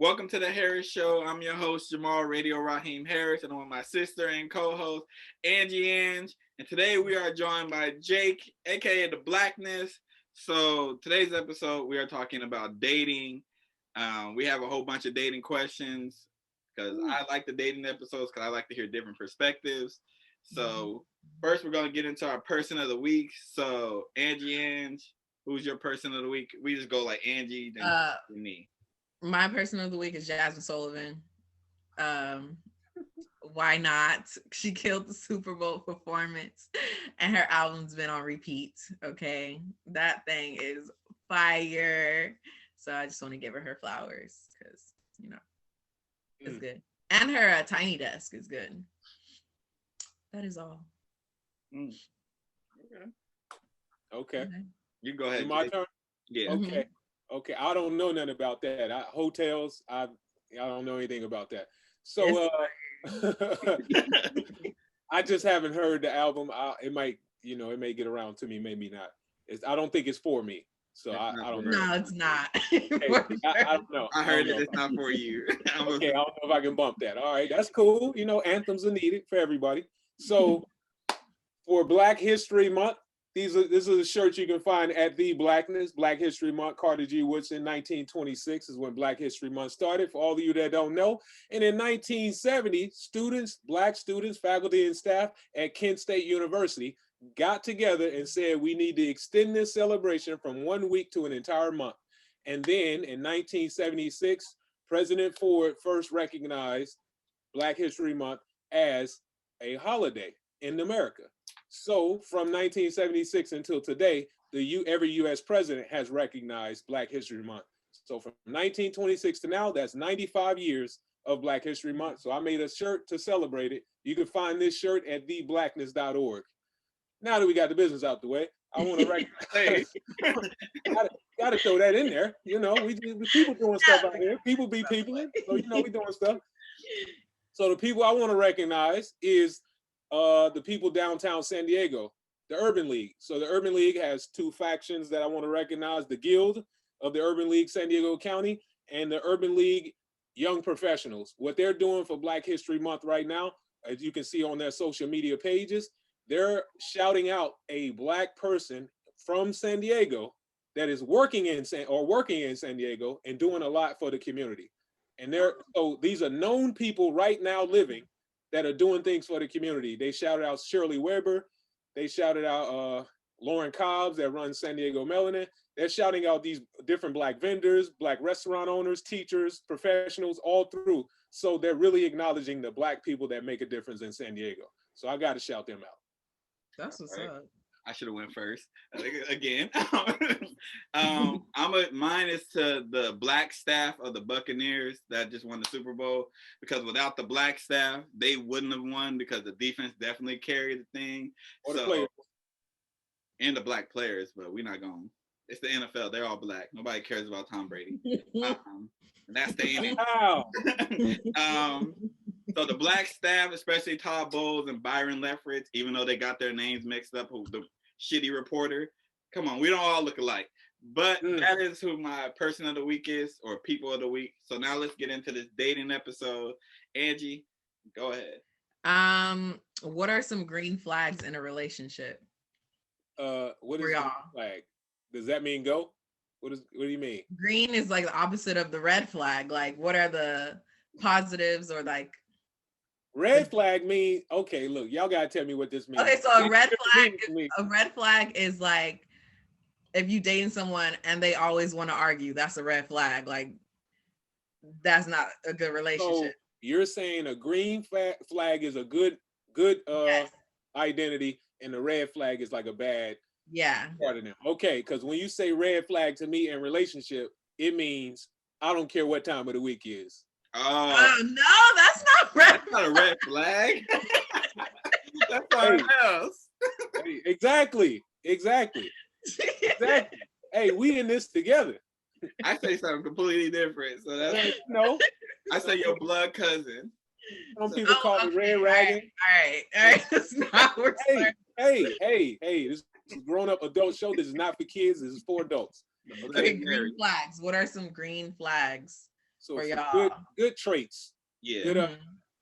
Welcome to the Harris Show. I'm your host, Jamal Radio Raheem Harris, and I'm with my sister and co-host, Angie Ang. And today we are joined by Jake, aka The Blackness. So today's episode, we are talking about dating. We have a whole bunch of dating questions because I like the dating episodes because I like to hear different perspectives. So first, we're going to get into our person of the week. So Angie Ang, who's your person of the week? We just go like Angie, then me. My person of the week is Jasmine Sullivan. Why not? She killed the Super Bowl performance and her album's been on repeat. Okay. That thing is fire. So I just want to give her flowers because, it's good. And her Tiny Desk is good. That is all. Okay. You go ahead. My turn? Yeah. Okay. Okay. I don't know nothing about that. Hotels, I don't know anything about that. So I just haven't heard the album. It might, it may get around to me, maybe not. I don't think it's for me. So I don't know. No, it's not. Okay, I don't know. I heard it's not for you. Okay, I don't know if I can bump that. All right, that's cool. Anthems are needed for everybody. So for Black History Month, this is a shirt you can find at The Blackness, Black History Month. Carter G. Woodson, 1926 is when Black History Month started, for all of you that don't know. And in 1970, Black students, faculty, and staff at Kent State University got together and said, we need to extend this celebration from 1 week to an entire month. And then in 1976, President Ford first recognized Black History Month as a holiday in America. So from 1976 until today, every U.S. president has recognized Black History Month. So from 1926 to now, that's 95 years of Black History Month. So I made a shirt to celebrate it. You can find this shirt at theblackness.org. Now that we got the business out the way, I want to recognize. Gotta throw that in there. People doing stuff out here. People be peopling. So we doing stuff. So the people I want to recognize is the people downtown San Diego, the Urban League. So the Urban League has two factions that I want to recognize: the Guild of the Urban League San Diego County and the Urban League Young Professionals. What they're doing for Black History Month right now, as you can see on their social media pages, they're shouting out a Black person from San Diego that is working in San Diego and doing a lot for the community. And so these are known people right now living that are doing things for the community. They shouted out Shirley Weber. They shouted out Lauren Cobbs that runs San Diego Melanin. They're shouting out these different Black vendors, Black restaurant owners, teachers, professionals, all through. So they're really acknowledging the Black people that make a difference in San Diego. So I got to shout them out. That's what's up. I should have went first again. Mine is to the Black staff of the Buccaneers that just won the Super Bowl, because without the Black staff, they wouldn't have won because the defense definitely carried the thing. And the Black players, but we're not going. It's the NFL. They're all Black. Nobody cares about Tom Brady. And that's the end. Wow. So the Black staff, especially Todd Bowles and Byron Leftwich, even though they got their names mixed up, who's the shitty reporter. Come on, we don't all look alike. But that is who my person of the week is, or people of the week. So now let's get into this dating episode. Angie, go ahead. What are some green flags in a relationship? What is green flag? Does that mean go? What do you mean? Green is like the opposite of the red flag. Like, what are the positives or like? Red flag mean, okay, look, y'all gotta tell me what this means. Okay, so a red flag is like if you dating someone and they always want to argue, that's a red flag. Like, that's not a good relationship. So you're saying a green flag is a good yes. Identity, and the red flag is like a bad part of them. Okay, because when you say red flag to me in relationship, it means I don't care what time of the week is. Oh no, that's not red. That's not a red flag. That's something else. Exactly. Hey, we in this together. I say something completely different. So that's I say your blood cousin. Some people call it red ragging. All right. That's not Hey, this is a grown-up adult show. This is not for kids. This is for adults. Okay, green flags. What are some green flags? So For for y'all. good traits. Yeah. Good,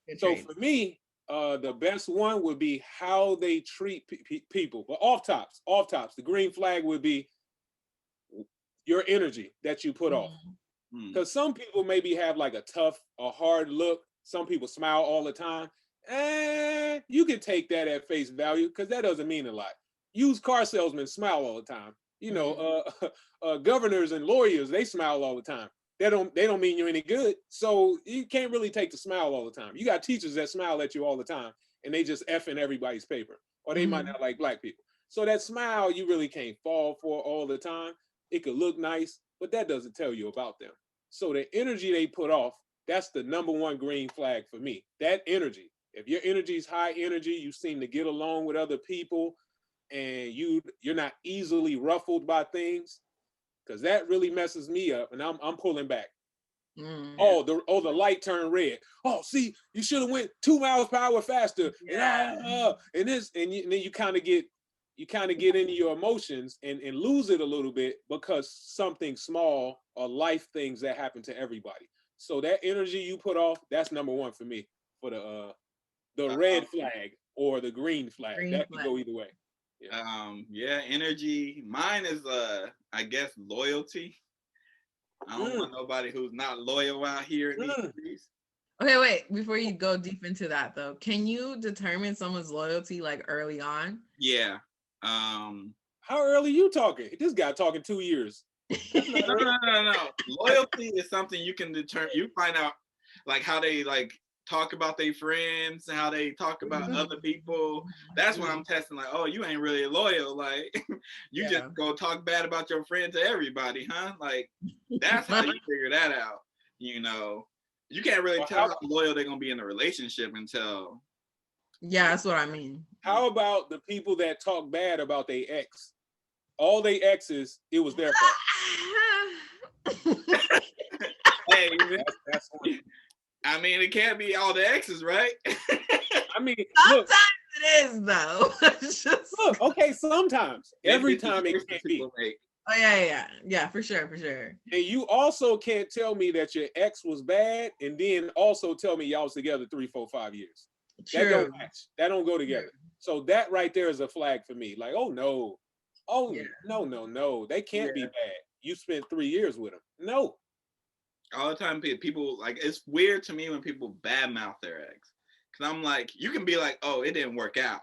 Good so traits. for me, the best one would be how they treat people. But off tops, the green flag would be your energy that you put off. Because some people maybe have like a hard look. Some people smile all the time. You can take that at face value because that doesn't mean a lot. Used car salesmen smile all the time. You know, governors and lawyers, they smile all the time. They don't mean you any good. So you can't really take the smile all the time. You got teachers that smile at you all the time and they just effing everybody's paper, or they might not like black people. So that smile you really can't fall for all the time. It could look nice, but that doesn't tell you about them. So the energy they put off, that's the number one green flag for me. That energy. If your energy is high energy, you seem to get along with other people, and you're not easily ruffled by things, because that really messes me up, and I'm pulling back. Oh, the light turned red. Oh, see, you should have went 2 miles per hour faster. Yeah. And then you kind of get into your emotions and lose it a little bit because something small or life things that happen to everybody. So that energy you put off, that's number one for me for the red flag or the green flag. That could go either way. Yeah, energy. Mine is I guess loyalty. I don't want nobody who's not loyal out here in these streets. Okay, wait. Before you go deep into that, though, can you determine someone's loyalty like early on? Yeah. How early you talking? This guy talking 2 years. No. Loyalty is something you can determine. You find out like how they like talk about their friends and how they talk about other people. That's when I'm testing like, oh, you ain't really loyal. Like you just go talk bad about your friend to everybody, huh? Like that's how you figure that out. You know, you can't really tell how loyal they're gonna be in a relationship until. Yeah, that's what I mean. How about the people that talk bad about their ex? All they exes, it was their fault. Hey, that's one. I mean, it can't be all the exes, right? I mean, sometimes it is though. Look, okay, sometimes. Every time it can't be. Oh yeah, for sure. And you also can't tell me that your ex was bad and then also tell me y'all was together 3, 4, 5 years. True. That don't match. That don't go together. True. So that right there is a flag for me. Like, oh no. No. They can't be bad. You spent 3 years with them. No. All the time, people like, it's weird to me when people badmouth their ex, because I'm like, you can be like, oh, it didn't work out.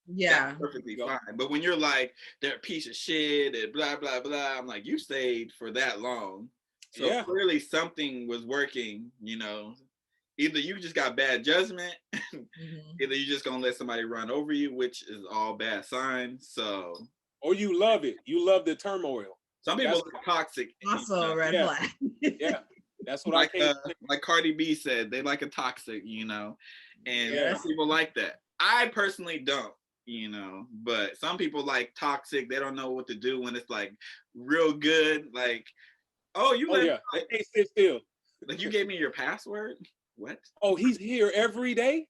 Yeah, that's perfectly fine. But when you're like, they're a piece of shit and blah blah blah, I'm like, you stayed for that long, so clearly something was working. You know, either you just got bad judgment, either you just gonna let somebody run over you, which is all bad signs. So, or you love it. You love the turmoil. Some people are toxic. Also, red flag. Yeah. That's what like like Cardi B said, they like a toxic, you know, and some people like that. I personally don't, you know, but some people like toxic. They don't know what to do when it's like real good. Like, oh, you they can't sit still. Like, you gave me your password. What? Oh, he's here every day.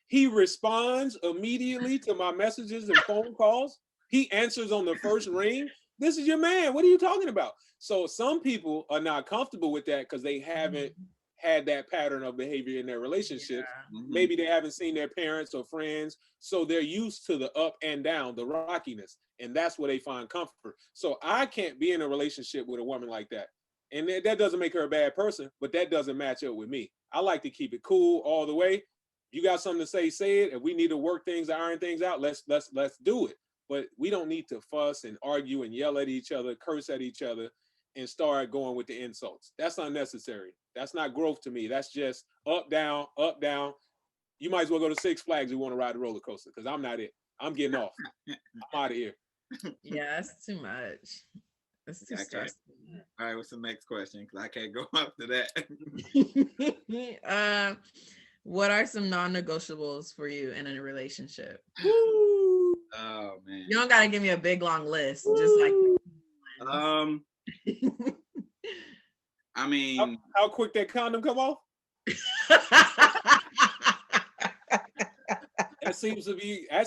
He responds immediately to my messages and phone calls. He answers on the first ring. This is your man. What are you talking about? So some people are not comfortable with that because they haven't had that pattern of behavior in their relationship. Maybe they haven't seen their parents or friends. So they're used to the up and down, the rockiness. And that's where they find comfort. So I can't be in a relationship with a woman like that. And that doesn't make her a bad person, but that doesn't match up with me. I like to keep it cool all the way. You got something to say it. If we need to work things, iron things out, let's do it. But we don't need to fuss and argue and yell at each other, curse at each other, and start going with the insults. That's unnecessary. That's not growth to me. That's just up, down, up, down. You might as well go to Six Flags if you want to ride a roller coaster, because I'm not it. I'm getting off. I'm out of here. Yeah, that's too much. That's too stressful. All right, what's the next question? Because I can't go up to that. What are some non-negotiables for you in a relationship? Woo! Oh man. You don't gotta give me a big long list. Just like I mean, how quick that condom come off? That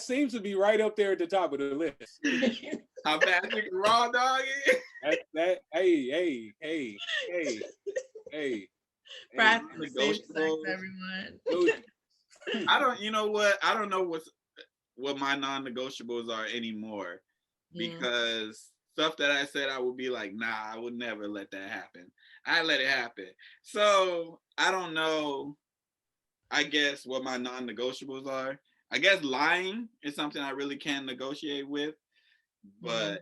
seems to be right up there at the top of the list. How fast you can raw dog it? Hey. Safe sex, non-negotiables. everyone. I don't. You know what? I don't know what my non-negotiables are anymore, because stuff that I said I would be like, nah, I would never let that happen. I let it happen. So I don't know. I guess what my non-negotiables are. I guess lying is something I really can't negotiate with, but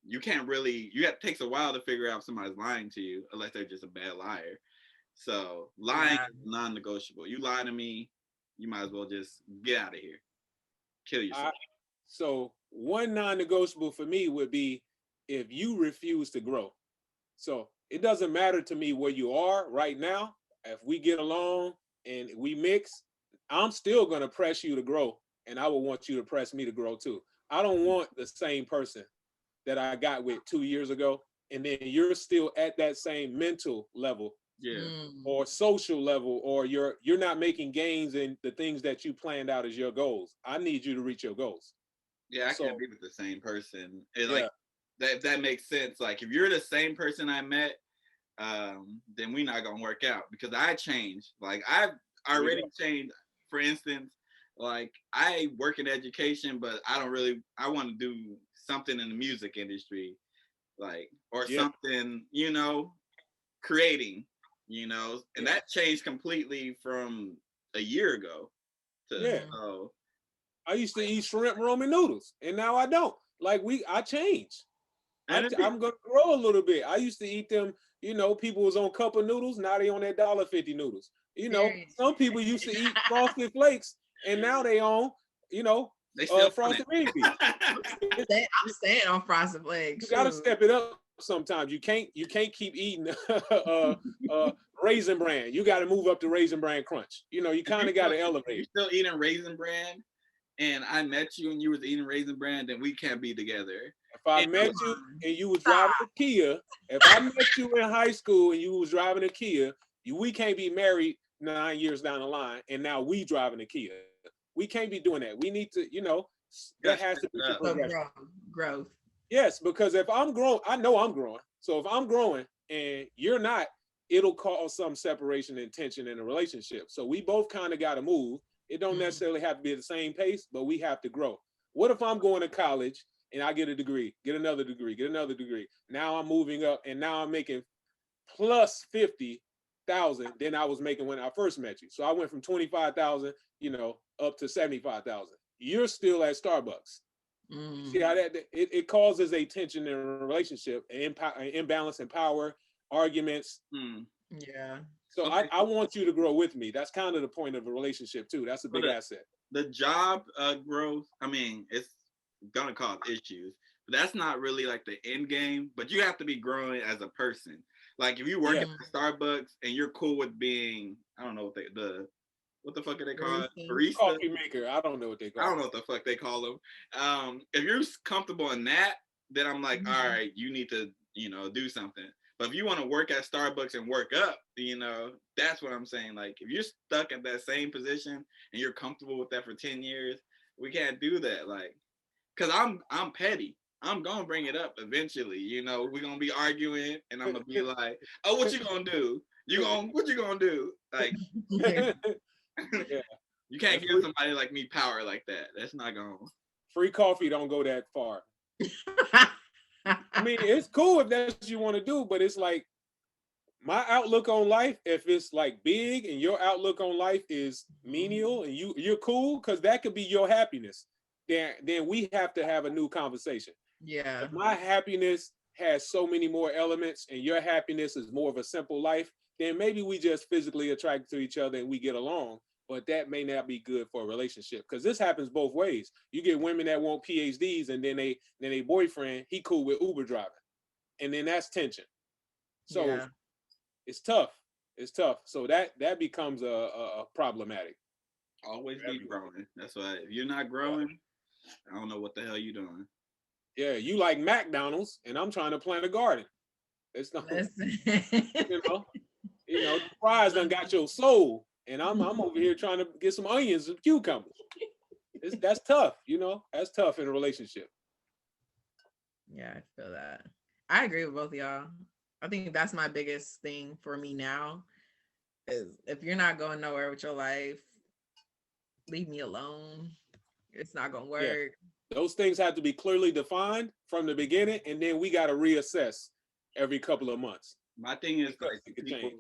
you can't really. It takes a while to figure out if somebody's lying to you, unless they're just a bad liar. So lying is non-negotiable. You lie to me, you might as well just get out of here, kill yourself. So one non-negotiable for me would be if you refuse to grow. So it doesn't matter to me where you are right now. If we get along and we mix, I'm still gonna press you to grow, and I will want you to press me to grow too. I don't want the same person that I got with 2 years ago, and then you're still at that same mental level, or social level, or you're not making gains in the things that you planned out as your goals. I need you to reach your goals. Yeah, I can't be with the same person. Like that, if that makes sense. Like if you're the same person I met, then we're not gonna work out, because I changed. Like I've already changed. For instance, like I work in education, but I want to do something in the music industry, like, or something, creating, and that changed completely from a year ago to I used to eat shrimp Roman noodles, and now I don't. Like I changed. I'm gonna grow a little bit. I used to eat them. People was on cup of noodles. Now they on that $1.50 noodles. Some people used to eat Frosted Flakes, and now they on, they still Frosted Mini Beans. I'm staying on Frosted Flakes. You gotta step it up sometimes. You can't keep eating Raisin Bran. You got to move up to Raisin Bran Crunch. You kind of got to elevate. You're still eating Raisin Bran, and I met you and you was eating Raisin Bran, then we can't be together. If I met you and you was driving a Kia, if I met you in high school and you was driving a Kia, we can't be married 9 years down the line, and now we driving a Kia. We can't be doing that. We need to, that has to be growth. Yes, because if I'm growing, I know I'm growing. So if I'm growing and you're not, it'll cause some separation and tension in a relationship. So we both kind of got to move. It don't necessarily have to be at the same pace, but we have to grow. What if I'm going to college and I get a degree, get another degree, get another degree? Now I'm moving up, and now I'm making plus 50,000 than I was making when I first met you. So I went from 25,000, up to 75,000. You're still at Starbucks. See how that it causes a tension in a relationship, an imbalance in power, arguments. Yeah. So I want you to grow with me. That's kind of the point of a relationship too. That's a big asset. The job growth, I mean, it's gonna cause issues, but that's not really like the end game. But you have to be growing as a person. Like if you work at Starbucks and you're cool with being, I don't know what the fuck are they called? Barista? Coffee maker. I don't know what they call. I don't know what the fuck they call them. If you're comfortable in that, then I'm like, all right, you need to, do something. But if you want to work at Starbucks and work up, that's what I'm saying. Like if you're stuck at that same position and you're comfortable with that for 10 years, we can't do that. Like, cause I'm petty. I'm gonna bring it up eventually. We're gonna be arguing, and I'm gonna be like, "Oh, what you gonna do? What you gonna do?" Like, you can't give somebody like me power like that. That's not gonna. Free coffee don't go that far. I mean, it's cool if that's what you want to do, but it's like my outlook on life. If it's like big and your outlook on life is menial, and you're cool, because that could be your happiness. Then we have to have a new conversation. Yeah. If my happiness has so many more elements and your happiness is more of a simple life, then maybe we just physically attracted to each other and we get along. But that may not be good for a relationship, because this happens both ways. You get women that want PhDs, and then they boyfriend, he cool with Uber driving, and then that's tension. So it's tough. It's tough. So that becomes a problematic. Always be growing. That's why if you're not growing, I don't know what the hell you're doing. Yeah, you like McDonald's, and I'm trying to plant a garden. It's not, the fries done got your soul, and I'm over here trying to get some onions and cucumbers. That's tough, That's tough in a relationship. Yeah, I feel that. I agree with both of y'all. I think that's my biggest thing for me now. If you're not going nowhere with your life, leave me alone. It's not gonna work. Yeah. Those things have to be clearly defined from the beginning, and then we got to reassess every couple of months. My thing is Because like it could change.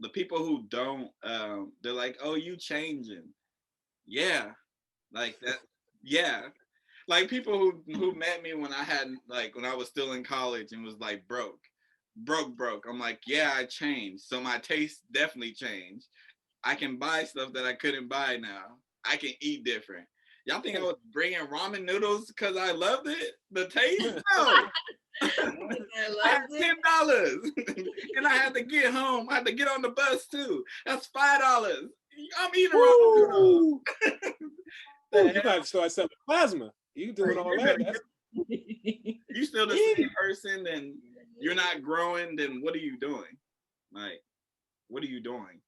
the people who don't, they're like, oh, you changing. Yeah. Like that. Yeah. Like people who met me when I had like when I was still in college and was like broke. I'm like, yeah, I changed. So my taste definitely changed. I can buy stuff that I couldn't buy now. I can eat different. Y'all think I was bringing ramen noodles because I loved it? The taste? No. I had $10, and I had to get home. I had to get on the bus too. That's $5. I'm eating ramen noodles. You got to start selling plasma. You doing all that? You still the same person, then you're not growing. Then what are you doing? Like, what are you doing?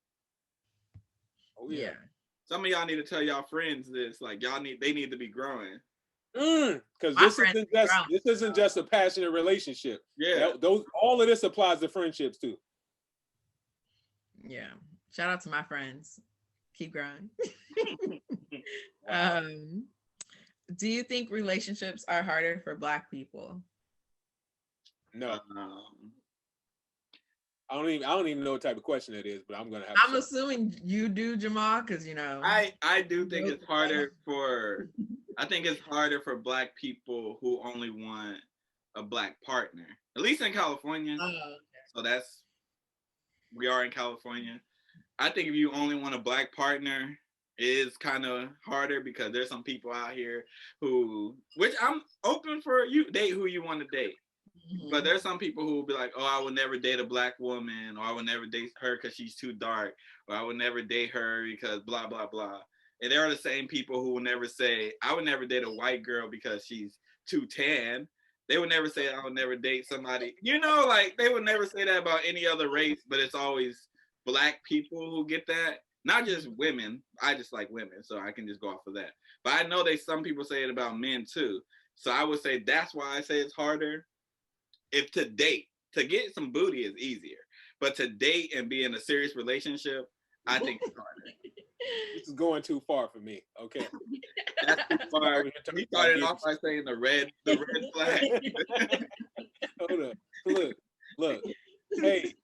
Oh yeah. Some of y'all need to tell y'all friends this. Like they need to be growing. Because this isn't just a passionate relationship. Yeah. All of this applies to friendships too. Yeah. Shout out to my friends. Keep growing. Do you think relationships are harder for Black people? No. I don't even know what type of question it is, but I'm gonna have. I'm assuming you do, Jamal, because I do think it's harder for. I think it's harder for Black people who only want a Black partner, at least in California. Okay. So we are in California. I think if you only want a Black partner, it is kind of harder because there's some people out here which I'm open for, you date who you want to date. Mm-hmm. But there's some people who will be like, oh, I would never date a Black woman, or I would never date her because she's too dark, or I would never date her because blah, blah, blah. And there are the same people who will never say, I would never date a white girl because she's too tan. They would never say, I would never date somebody. Like they would never say that about any other race, but it's always Black people who get that. Not just women. I just like women, so I can just go off of that. But I know some people say it about men too. So I would say that's why I say it's harder. If to get some booty is easier. But to date and be in a serious relationship, I think it's harder. This is going too far for me. Okay. That's too far. He started off by saying the red flag. Hold up. Look. Hey,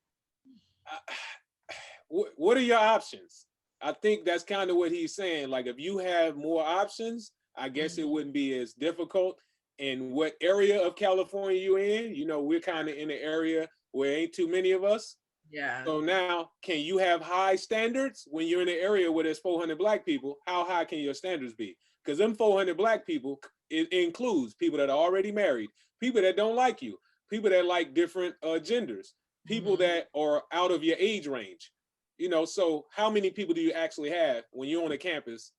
what are your options? I think that's kind of what he's saying. Like, if you have more options, I guess it wouldn't be as difficult. In what area of California you in? We're kind of in an area where ain't too many of us. Yeah. So now, can you have high standards when you're in an area where there's 400 Black people? How high can your standards be? Because them 400 Black people, it includes people that are already married, people that don't like you, people that like different genders, people that are out of your age range. So how many people do you actually have when you're on a campus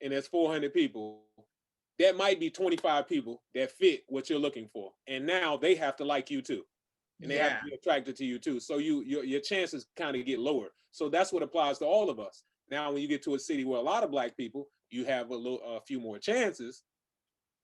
and there's 400 people? That might be 25 people that fit what you're looking for. And now they have to like you too. And they have to be attracted to you too. So your chances kind of get lower. So that's what applies to all of us. Now, when you get to a city where a lot of Black people, you have a few more chances.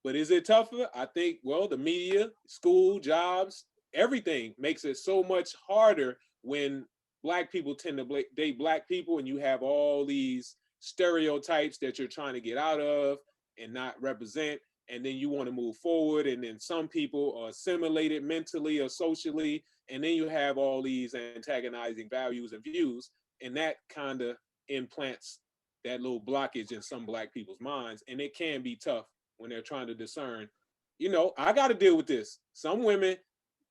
But is it tougher? I think, well, the media, school, jobs, everything makes it so much harder when Black people tend to date Black people, and you have all these stereotypes that you're trying to get out of and not represent, and then you want to move forward, and then some people are assimilated mentally or socially, and then you have all these antagonizing values and views, and that kind of implants that little blockage in some Black people's minds, and it can be tough when they're trying to discern. I got to deal with this. Some women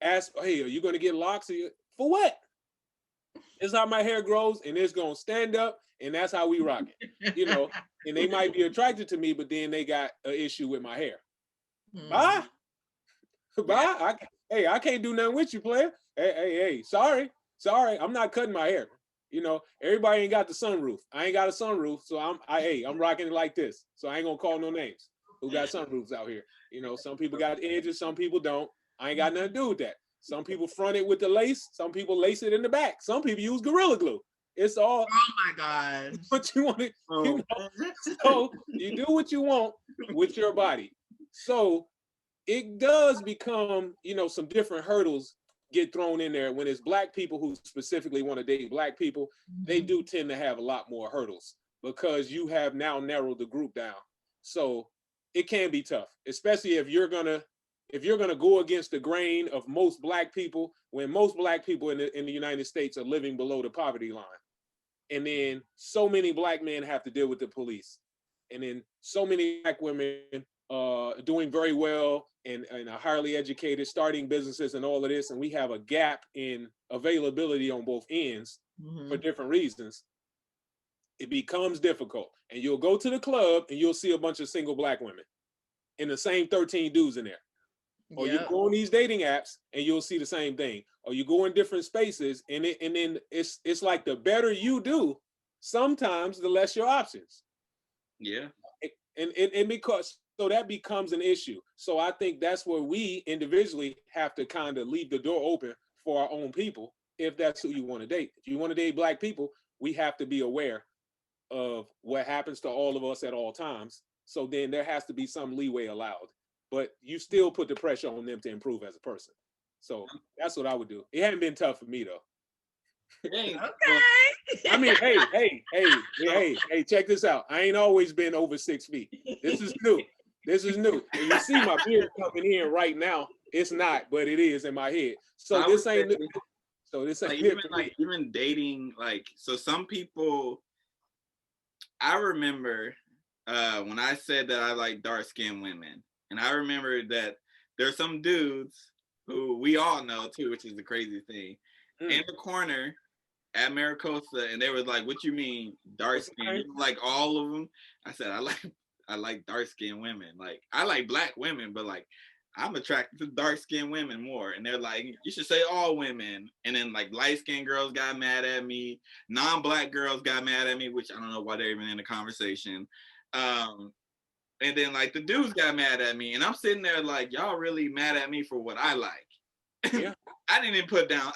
ask, hey, are you going to get locks? For what? This is how my hair grows, and it's going to stand up, and that's how we rock it. And they might be attracted to me, but then they got an issue with my hair. Bye. I can't do nothing with you, player. Hey, sorry. I'm not cutting my hair. Everybody ain't got the sunroof. I ain't got a sunroof, so I'm rocking it like this. So I ain't gonna call no names. Who got sunroofs out here? Some people got edges, some people don't. I ain't got nothing to do with that. Some people front it with the lace. Some people lace it in the back. Some people use Gorilla Glue. It's all. Oh my God. What you want to, So you do what you want with your body. So it does become, some different hurdles get thrown in there, when it's black people who specifically want to date black people, they do tend to have a lot more hurdles because you have now narrowed the group down. So it can be tough, especially if you're gonna go against the grain of most black people, when most black people in the United States are living below the poverty line. And then so many black men have to deal with the police. And then so many black women doing very well and are highly educated, starting businesses and all of this. And we have a gap in availability on both ends for different reasons. It becomes difficult. And you'll go to the club and you'll see a bunch of single black women and the same 13 dudes in there. Or you go on these dating apps and you'll see the same thing. Or you go in different spaces and then it's like the better you do, sometimes the less your options. Yeah. And because so that becomes an issue. So I think that's where we individually have to kind of leave the door open for our own people, if that's who you want to date. If you want to date black people, we have to be aware of what happens to all of us at all times. So then there has to be some leeway allowed, but you still put the pressure on them to improve as a person. So that's what I would do. It hadn't been tough for me though. Hey, Okay. I mean, hey, check this out. I ain't always been over 6 feet. This is new. This is new. And you see my beard coming in right now. It's not, but it is in my head. So this ain't new. So this ain't even dating, like, so some people, I remember when I said that I like dark-skinned women, and I remember that there's some dudes who we all know too, which is the crazy thing, in the corner at Maricosta, and they were like, "What you mean dark skin?" Okay. Like all of them. I said, I like dark skinned women. Like I like black women, but like I'm attracted to dark skinned women more. And they're like, you should say all women. And then like light skinned girls got mad at me, non-black girls got mad at me, which I don't know why they're even in the conversation. And then like the dudes got mad at me, and I'm sitting there like, y'all really mad at me for what I like. Yeah. I didn't put down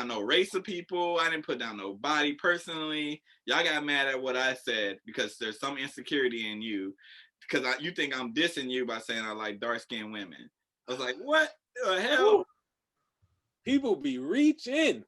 no race of people. I didn't put down nobody personally. Y'all got mad at what I said because there's some insecurity in you because you think I'm dissing you by saying I like dark-skinned women. I was like, what the hell? Ooh. People be reaching.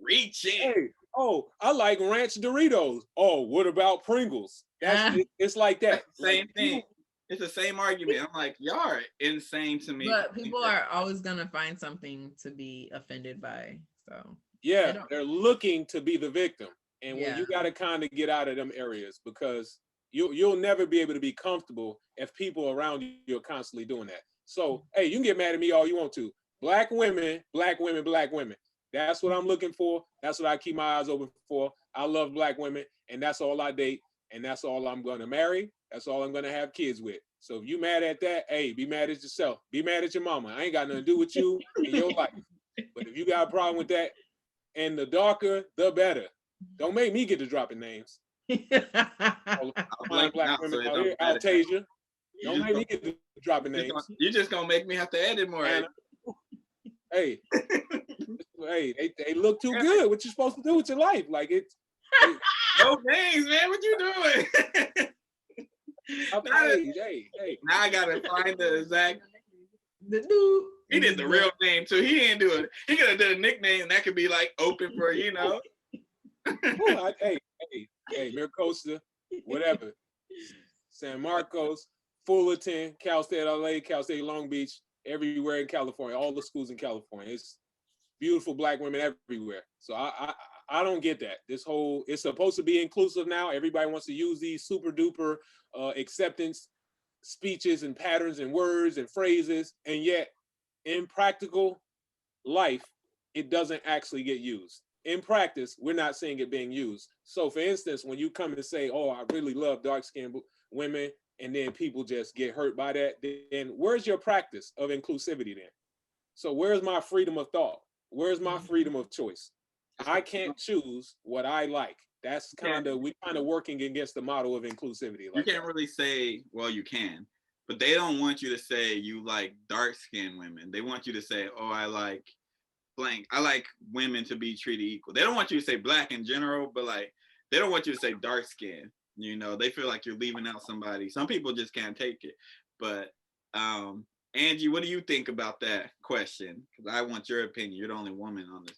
Hey, oh, I like ranch Doritos. Oh, what about Pringles? It's like that. Same thing. It's the same argument. I'm like, y'all are insane to me. But people are always gonna find something to be offended by. So yeah, they're looking to be the victim, and when you got to kind of get out of them areas because you'll never be able to be comfortable if people around you are constantly doing that. So hey, you can get mad at me all you want to. Black women, black women, black women. That's what I'm looking for. That's what I keep my eyes open for. I love black women, and that's all I date, and that's all I'm gonna marry. That's all I'm gonna have kids with. So if you mad at that, hey, be mad at yourself. Be mad at your mama. I ain't got nothing to do with you in your life. But if you got a problem with that, and the darker, the better. Don't make me get to dropping names. Black women out here, Altasia. Don't make me get to dropping names. You're just gonna make me have to edit more. Hey, they look too good. What you supposed to do with your life? Like it's no names, man. What you doing? Now I gotta find the exact. The dude. He did the real name too. He didn't do it. He could have done a nickname that could be like open for Hey, Maricosta, whatever. San Marcos, Fullerton, Cal State LA, Cal State Long Beach, everywhere in California, all the schools in California. It's beautiful black women everywhere. So I don't get that. It's supposed to be inclusive now. Everybody wants to use these super duper acceptance speeches and patterns and words and phrases. And yet in practical life, it doesn't actually get used. In practice, we're not seeing it being used. So for instance, when you come and say, oh, I really love dark-skinned women, and then people just get hurt by that, then where's your practice of inclusivity then? So where's my freedom of thought? Where's my freedom of choice? I can't choose what I like. That's we're kind of working against the model of inclusivity. You can't really say, well, you can, but they don't want you to say you like dark-skinned women. They want you to say, oh, I like blank. I like women to be treated equal. They don't want you to say black in general, but like, they don't want you to say dark skin. You know, they feel like you're leaving out somebody. Some people just can't take it. But, and Angie, what do you think about that question? Because I want your opinion. You're the only woman on this.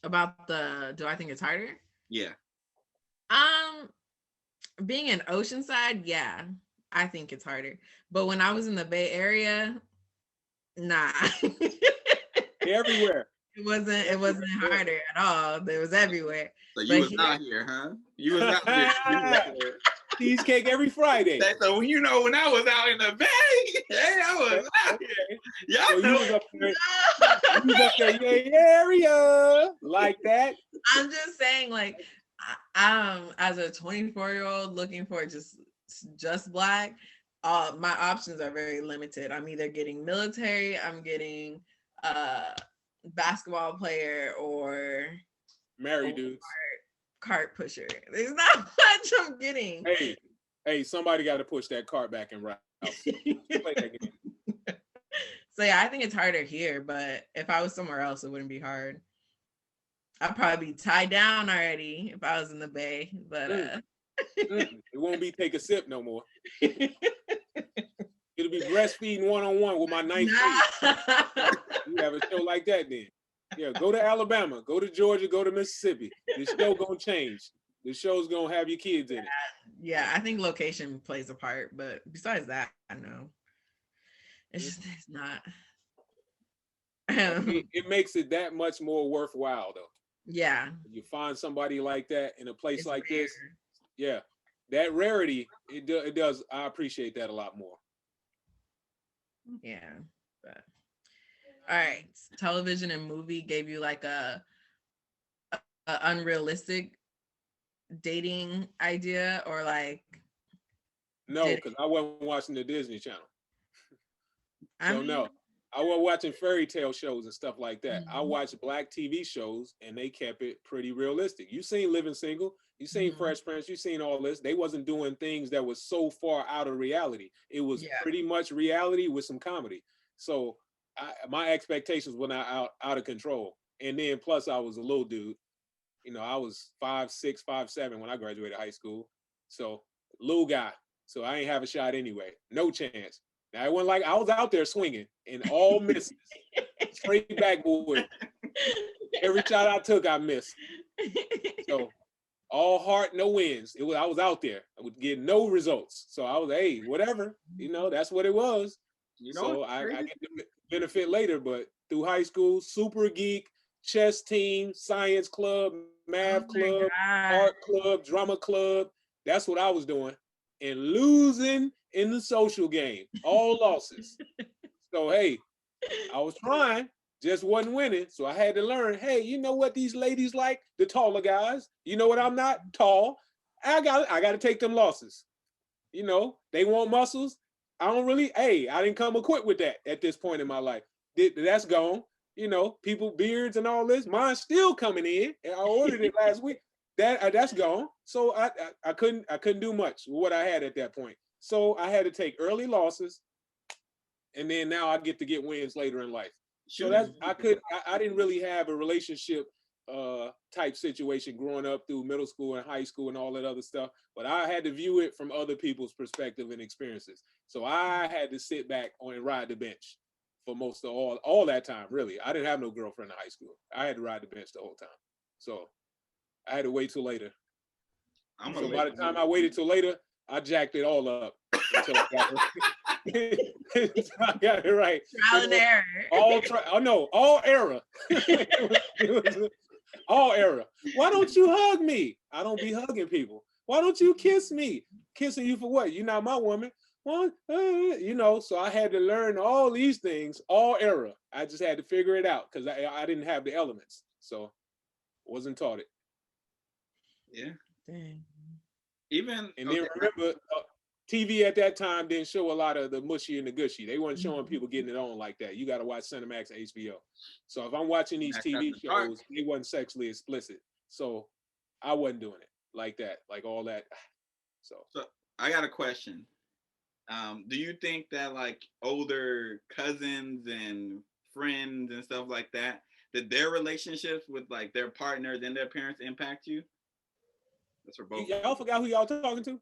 About do I think it's harder? Yeah. Being in Oceanside, yeah, I think it's harder. But when I was in the Bay Area, nah. Everywhere. It wasn't harder at all. It was everywhere. So you was out here, huh? You was out here. Cheesecake every Friday. So when I was out in the Bay, hey, I was out here. Y'all so know. You was up there, yeah, area like that. I'm just saying, like, as a 24-year-old looking for just Black, my options are very limited. I'm either getting military, I'm getting basketball player, or married dudes. Cart pusher. There's not much I'm getting. Hey, somebody got to push that cart back and route. Play that game. So yeah, I think it's harder here, but if I was somewhere else, it wouldn't be hard. I'd probably be tied down already if I was in the Bay, but it won't be take a sip no more. It'll be breastfeeding one-on-one with my ninth grade. You have a show like that then. Yeah, go to Alabama, go to Georgia, go to Mississippi. The show gonna change. The show's gonna have your kids in it. Yeah, I think location plays a part, but besides that, I know. It's not. It makes it that much more worthwhile, though. Yeah. You find somebody like that in a place like this. Yeah, that rarity, it does. I appreciate that a lot more. Yeah. But all right, television and movie gave you like a unrealistic dating idea, or like? No, because I wasn't watching the Disney Channel. No, I was watching fairy tale shows and stuff like that. I watched Black TV shows, and they kept it pretty realistic. You seen Living Single, you seen Fresh Prince, you seen all this. They wasn't doing things that was so far out of reality. It was pretty much reality with some comedy. So my expectations were not out of control. And then plus I was a little dude. I was 5'6", 5'7" when I graduated high school. So little guy. So I ain't have a shot anyway. No chance. Now it wasn't like I was out there swinging and all misses. Straight backboard. Every shot I took, I missed. So all heart, no wins. I was out there. I would get no results. So I was, hey, whatever. That's what it was. So I get the benefit later, but through high school, super geek, chess team, science club, math club, art club, drama club. That's what I was doing. And losing in the social game, all losses. So, hey, I was trying, just wasn't winning. So I had to learn, hey, you know what these ladies like? The taller guys. You know what I'm not? Tall. I got to take them losses. They want muscles. I didn't come equipped with that at this point in my life. That's gone. People, beards and all this. Mine's still coming in. And I ordered it last week. That's gone. So I couldn't do much with what I had at that point. So I had to take early losses, and then now I get to get wins later in life. So I didn't really have a relationship type situation growing up through middle school and high school and all that other stuff. But I had to view it from other people's perspective and experiences. So I had to sit back and ride the bench for most of all that time, really. I didn't have no girlfriend in high school. I had to ride the bench the whole time. So I had to wait till later. So by the time I waited till later, I jacked it all up until I got it right. Trial and error. All error. It was all error. Why don't you hug me? I don't be hugging people. Why don't you kiss me? Kissing you for what? You're not my woman. Well, so I had to learn all these things, all error. I just had to figure it out because I didn't have the elements. So wasn't taught it. Yeah. Dang. And then remember, TV at that time didn't show a lot of the mushy and the gushy. They weren't showing people getting it on like that. You got to watch Cinemax, HBO. So if I'm watching these TV shows, they wasn't sexually explicit. So I wasn't doing it like that, like all that. So I got a question. Do you think that like older cousins and friends and stuff like that, did their relationships with like their partners and their parents impact you? That's for both. Y'all forgot who y'all talking to?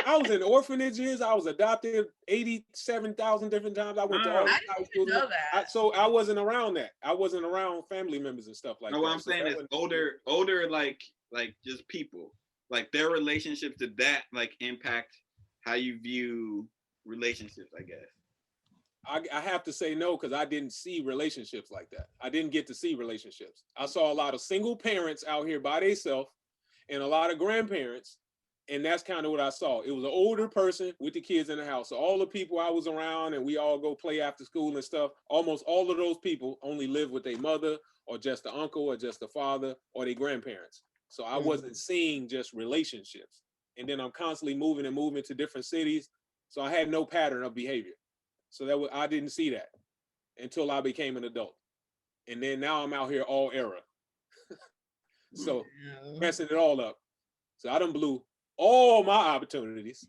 I was in orphanages. I was adopted 87,000 different times. I went to all I these high didn't schools. know that. So I wasn't around that. I wasn't around family members and stuff like No, that. what I'm saying is older, like just people, like their relationships. Did that like impact how you view relationships? I guess. I have to say no because I didn't see relationships like that. I didn't get to see relationships. I saw a lot of single parents out here by themselves and a lot of grandparents. And that's kind of what I saw. It was an older person with the kids in the house. So all the people I was around and we all go play after school and stuff, almost all of those people only live with their mother or just the uncle or just the father or their grandparents. So I wasn't seeing just relationships. And then I'm constantly moving and moving to different cities. So I had no pattern of behavior. So I didn't see that until I became an adult. And then now I'm out here all era. So messing it all up. So I done blew all my opportunities.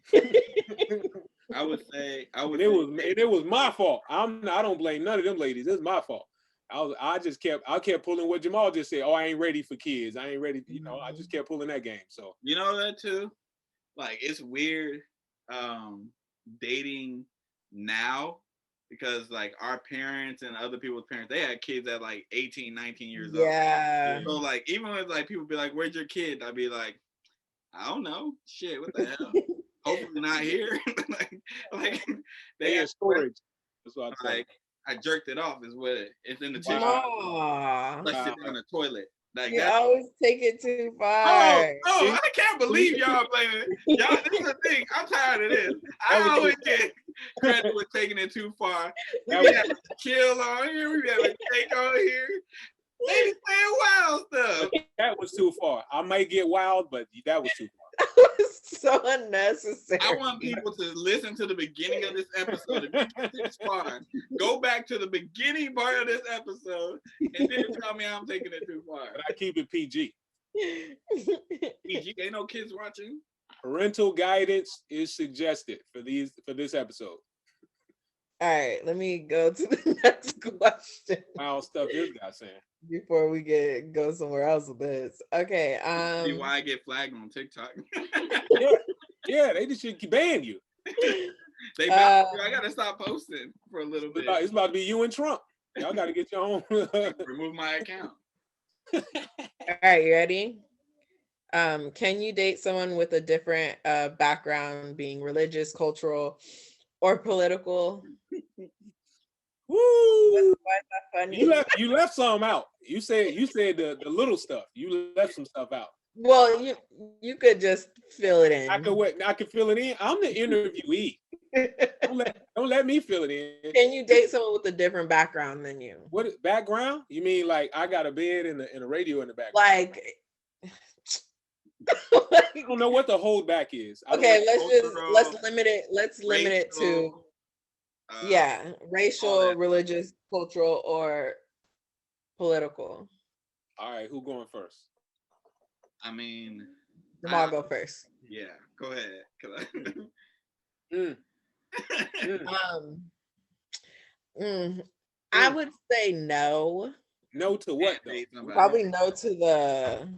I would say it was my fault. I don't blame none of them ladies. It's my fault. I kept pulling what Jamal just said. Oh, I ain't ready for kids. I ain't ready. I just kept pulling that game. So you know that too. Like it's weird dating now because like our parents and other people's parents, they had kids at like 18, 19 years old. Yeah. So like even with like people be like, "Where's your kid?" I'd be like, I don't know. Shit, what the hell? Hopefully not here. like they got storage. That's what like I jerked it off is what it's in the tissue. Let's sit on the toilet. Like you always take it too far. Oh, I can't believe y'all playing it. Y'all, this is the thing. I'm tired of this. I always get credit with taking it too far. We be having to kill on here. We be having to take on here. They be saying wild stuff. That was too far. I might get wild, but that was too far. That was so unnecessary. I want people to listen to the beginning of this episode. If you get this far, go back to the beginning part of this episode and then tell me I'm taking it too far. But I keep it PG. PG, ain't no kids watching. Parental guidance is suggested for this episode. All right, let me go to the next question. Wild stuff this guy saying. Before we go somewhere else with this. Okay. See why I get flagged on TikTok. yeah, they just should ban you. They ban you. I gotta stop posting for a little bit. It's about to be you and Trump. Y'all gotta get your own. Remove my account. All right, you ready? Can you date someone with a different background, being religious, cultural, or political? Woo! Why is that funny? You left some out. You said the little stuff. You left some stuff out. Well, you could just fill it in. I could fill it in. I'm the interviewee. Don't let me fill it in. Can you date someone with a different background than you? What background? You mean like I got a bed and a radio in the background? Like I don't know what the hold back is. Okay, let's limit it to racial, religious, cultural, or political. All right, who going first? I mean, I'll go first. Yeah, go ahead. I would say no. No to what though? Probably no to the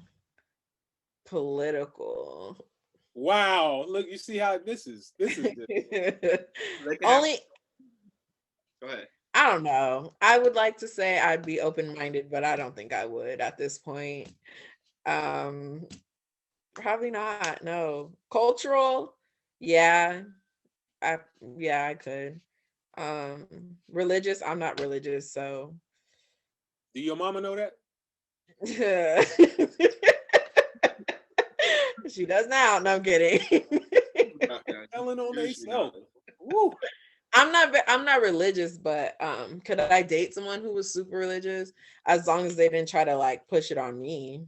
political. Wow, look, you see how this is only. Go ahead. I don't know. I would like to say I'd be open-minded, but I don't think I would at this point. Probably not. No. Cultural, yeah. I could. Religious, I'm not religious, so. Do your mama know that? She does now. No, I'm kidding. Telling on themselves. I'm not religious, but could I date someone who was super religious as long as they didn't try to like push it on me?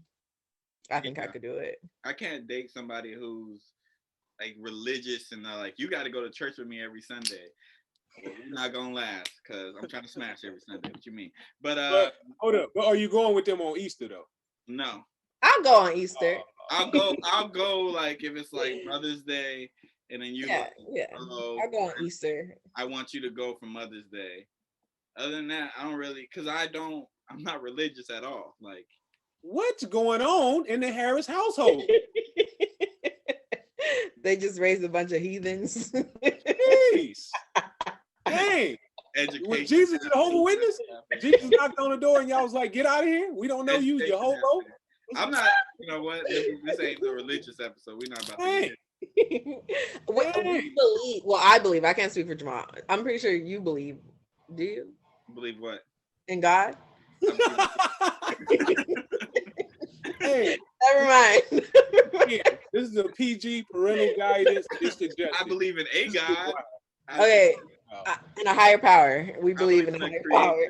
I think I could do it. I can't date somebody who's like religious and like you got to go to church with me every Sunday. Well, we're not gonna last because I'm trying to smash every Sunday. What you mean? But hold up. But are you going with them on Easter though? No. I'll go on Easter. I'll go like if it's like Mother's Day and then you I'll go on Easter. I want you to go for Mother's Day. Other than that, I don't really because I'm not religious at all. Like what's going on in the Harris household? They just raised a bunch of heathens. Jeez. Dang. Education. Was Jesus Jehovah's Witness? Jesus knocked on the door and y'all was like, get out of here. We don't know you, Jehovah. I'm not, you know what? This ain't the religious episode. We're not about to We believe, well, I believe, I can't speak for Jamal. I'm pretty sure you believe. Do you? believe what? In God? Hey, Never mind. yeah, this is a PG parental guidance. I believe in a God. Okay. In a higher power. We believe in a in higher creator. power.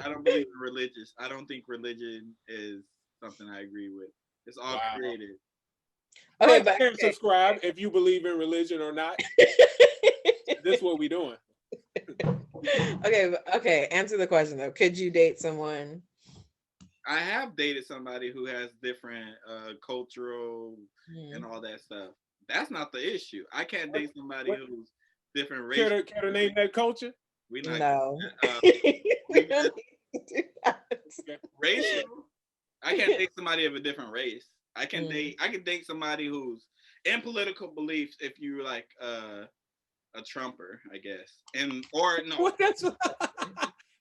I don't believe in religious. I don't think religion is something I agree with. It's all created. Okay, but subscribe if you believe in religion or not. This is what we doing. Okay. Answer the question though. Could you date someone? I have dated somebody who has different cultural and all that stuff. That's not the issue. I can't date somebody who's different race. Care to name that culture? We not. No. Racial. I can't date somebody of a different race. I can date somebody who's in political beliefs if you like a Trumper, I guess. Or no. What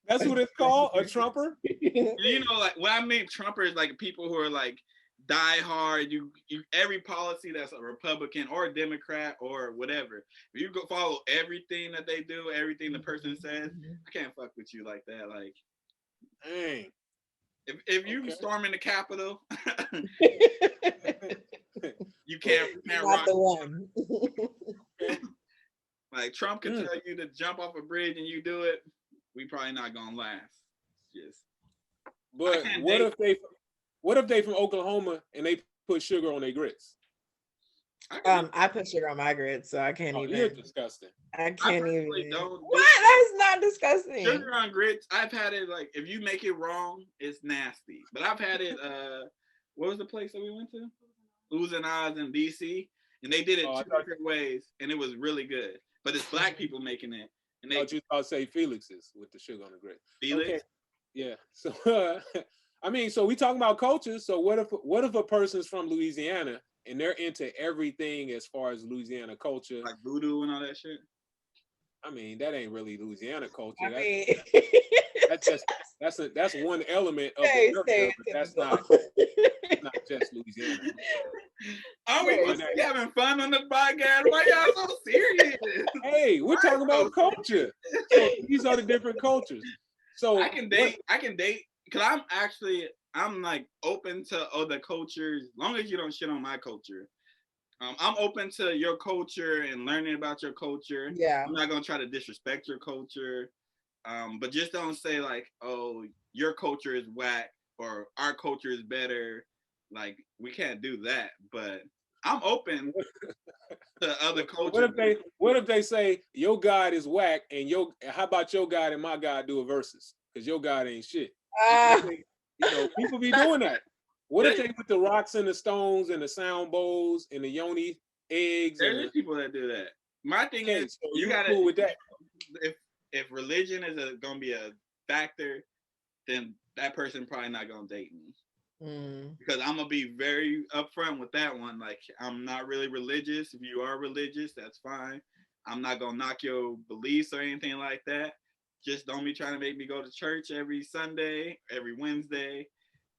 that's what it's called, a Trumper? You know, like when I mean Trumper is like people who are like die hard. You every policy that's a Republican or a Democrat or whatever. If you go follow everything that they do, everything the person says, I can't fuck with you like that. Like, dang. If you storm in the Capitol, you can't rock the one. Like Trump can tell you to jump off a bridge and you do it, we probably not gonna last. Yes. But what if they from Oklahoma and they put sugar on their grits? I put sugar on my grits, so I can't even. You're disgusting. I can't even. What? That's not disgusting. Sugar on grits. I've had it like if you make it wrong, it's nasty. But I've had it. What was the place that we went to? Oohs and Ahs in DC, and they did it two different ways, and it was really good. But it's black people making it, and they. I thought you was about to say Felix's with the sugar on the grits. Felix. Okay. Yeah. So I mean, so we talking about cultures. So what if a person's from Louisiana and they're into everything as far as Louisiana culture, like voodoo and all that shit? I mean, that ain't really Louisiana culture. That's one element of the culture, but that's not just Louisiana. Are we having fun on the podcast? Why y'all so serious? Hey, we're talking about culture. So these are the different cultures. So I can date because I'm like open to other cultures, as long as you don't shit on my culture. I'm open to your culture and learning about your culture. Yeah. I'm not gonna try to disrespect your culture. But just don't say like, oh, your culture is whack or our culture is better. Like we can't do that. But I'm open to other cultures. What if they say your God is whack and how about your God and my God do a versus? Because your God ain't shit. You know, people be doing that. What if they put the rocks and the stones and the sound bowls and the yoni eggs? There's people that do that. My thing is, so you gotta cool with that. If religion is gonna be a factor, then that person probably not gonna date me. Because I'm gonna be very upfront with that one. Like, I'm not really religious. If you are religious, that's fine. I'm not gonna knock your beliefs or anything like that. Just don't be trying to make me go to church every Sunday, every Wednesday.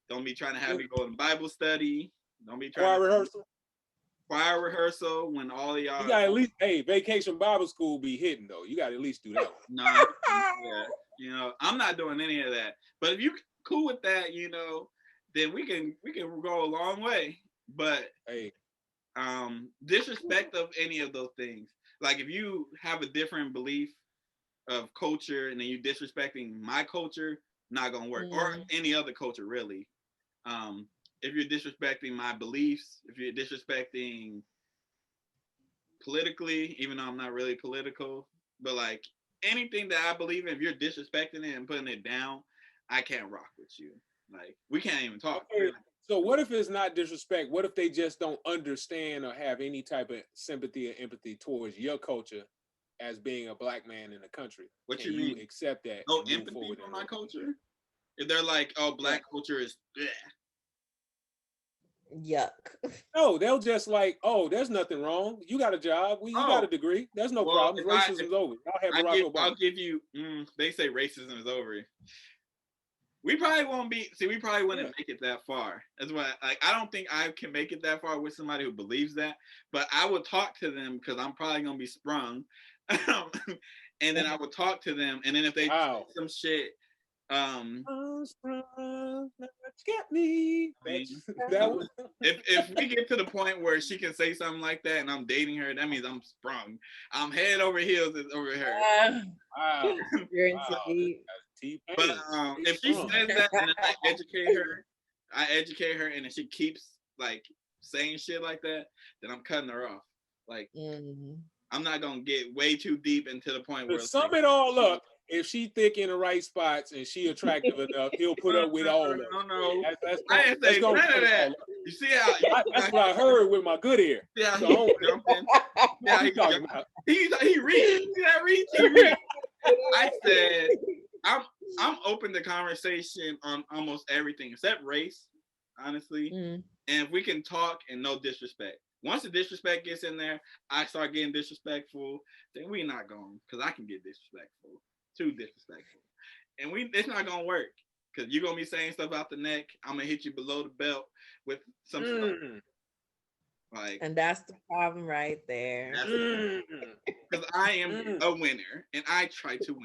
Don't be trying to have me go to Bible study. Don't be trying choir rehearsal when all of y'all. You got at least vacation Bible school be hitting though. You got to at least do that. No, you know, I'm not doing any of that. But if you cool with that, you know, then we can go a long way. But disrespect of any of those things. Like if you have a different belief of culture and then you disrespecting my culture, not gonna work. Or any other culture really. If you're disrespecting my beliefs, if you're disrespecting politically, even though I'm not really political, but like anything that I believe in, if you're disrespecting it and putting it down, I can't rock with you. Like we can't even talk. Okay. So what if it's not disrespect? What if they just don't understand or have any type of sympathy or empathy towards your culture as being a black man in the country? What you mean? Accept that? No empathy for my culture? If they're like, oh, black culture is bleh. Yuck. No, they'll just like, oh, there's nothing wrong. You got a job. You got a degree. There's no well, problems. Racism's over. Y'all have Barack Obama. I'll give you. They say racism is over. We probably won't be. See, we probably wouldn't make it that far. That's why, like, I don't think I can make it that far with somebody who believes that. But I would talk to them because I'm probably gonna be sprung, and then I would talk to them, and then if they say some shit. Get me. If we get to the point where she can say something like that and I'm dating her, that means I'm sprung. I'm head over heels over her. Wow. You're in deep. But if she says that and I educate her and then she keeps like saying shit like that, then I'm cutting her off. Like I'm not gonna get way too deep into the point where sum it all up. If she thick in the right spots and she attractive enough, he'll put up with all of it. No. I didn't say none of that. You see how that's what I heard with my good ear. Yeah, so he jumping. Yeah, he talking about. He reads. See that reach? He reads. I said I'm open to conversation on almost everything except race, honestly. And if we can talk and no disrespect. Once the disrespect gets in there, I start getting disrespectful, then we not going, because I can get disrespectful. Too disrespectful. And it's not gonna work. Because you're gonna be saying stuff out the neck. I'm gonna hit you below the belt with some stuff. Like, and that's the problem right there. Because I am a winner and I try to win.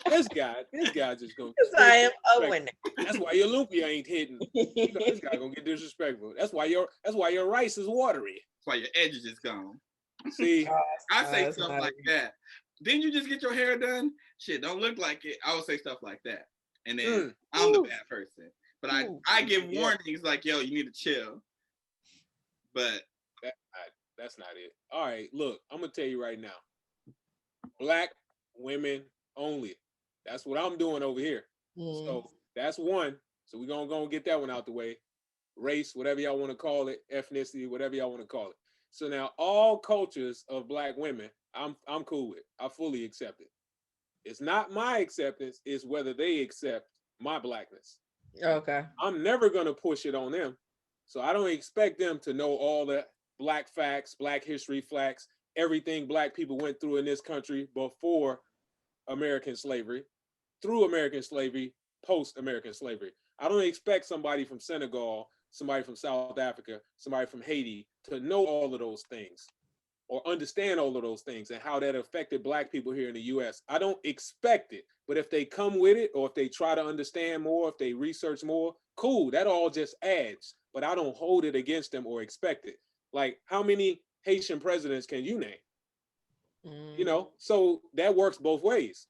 This guy just gonna. Because I am a winner. That's why your lumpia ain't hitting. This guy gonna get disrespectful. That's why your rice is watery. That's why your edges is gone. See, I say stuff like that. Didn't you just get your hair done? Shit, don't look like it. I would say stuff like that. And then I'm the bad person. But I give warnings like, yo, you need to chill. But that's not it. All right, look, I'm gonna tell you right now. Black women only. That's what I'm doing over here. So that's one. So we're gonna get that one out the way. Race, whatever y'all want to call it, ethnicity, whatever y'all want to call it. So now all cultures of Black women, I'm cool with. I fully accept it. It's not my acceptance, it's whether they accept my Blackness. Okay. I'm never gonna push it on them. So I don't expect them to know all the Black facts, Black history facts, everything Black people went through in this country before American slavery, through American slavery, post-American slavery. I don't expect somebody from Senegal, somebody from South Africa, somebody from Haiti to know all of those things or understand all of those things and how that affected Black people here in the US. I don't expect it, but if they come with it or if they try to understand more, if they research more, cool, that all just adds, but I don't hold it against them or expect it. Like, how many Haitian presidents can you name? You know, so that works both ways.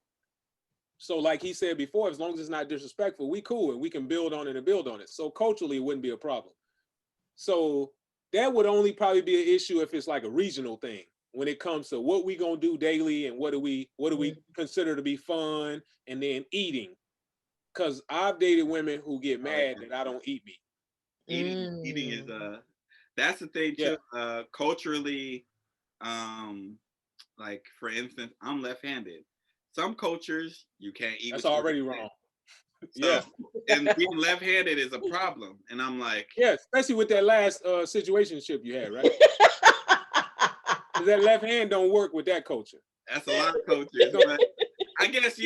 So like he said before, as long as it's not disrespectful, we cool and we can build on it and build on it. So culturally, it wouldn't be a problem. So that would only probably be an issue if it's like a regional thing when it comes to what we gonna do daily and what do we consider to be fun and then eating. Because I've dated women who get mad that I don't eat meat. Eating is that's the thing too. Culturally, like for instance, I'm left-handed. Some cultures you can't eat. That's already wrong. So, and being left-handed is a problem. And I'm like, yeah, especially with that last situationship you had, right? That left hand don't work with that culture. That's a lot of cultures, but I guess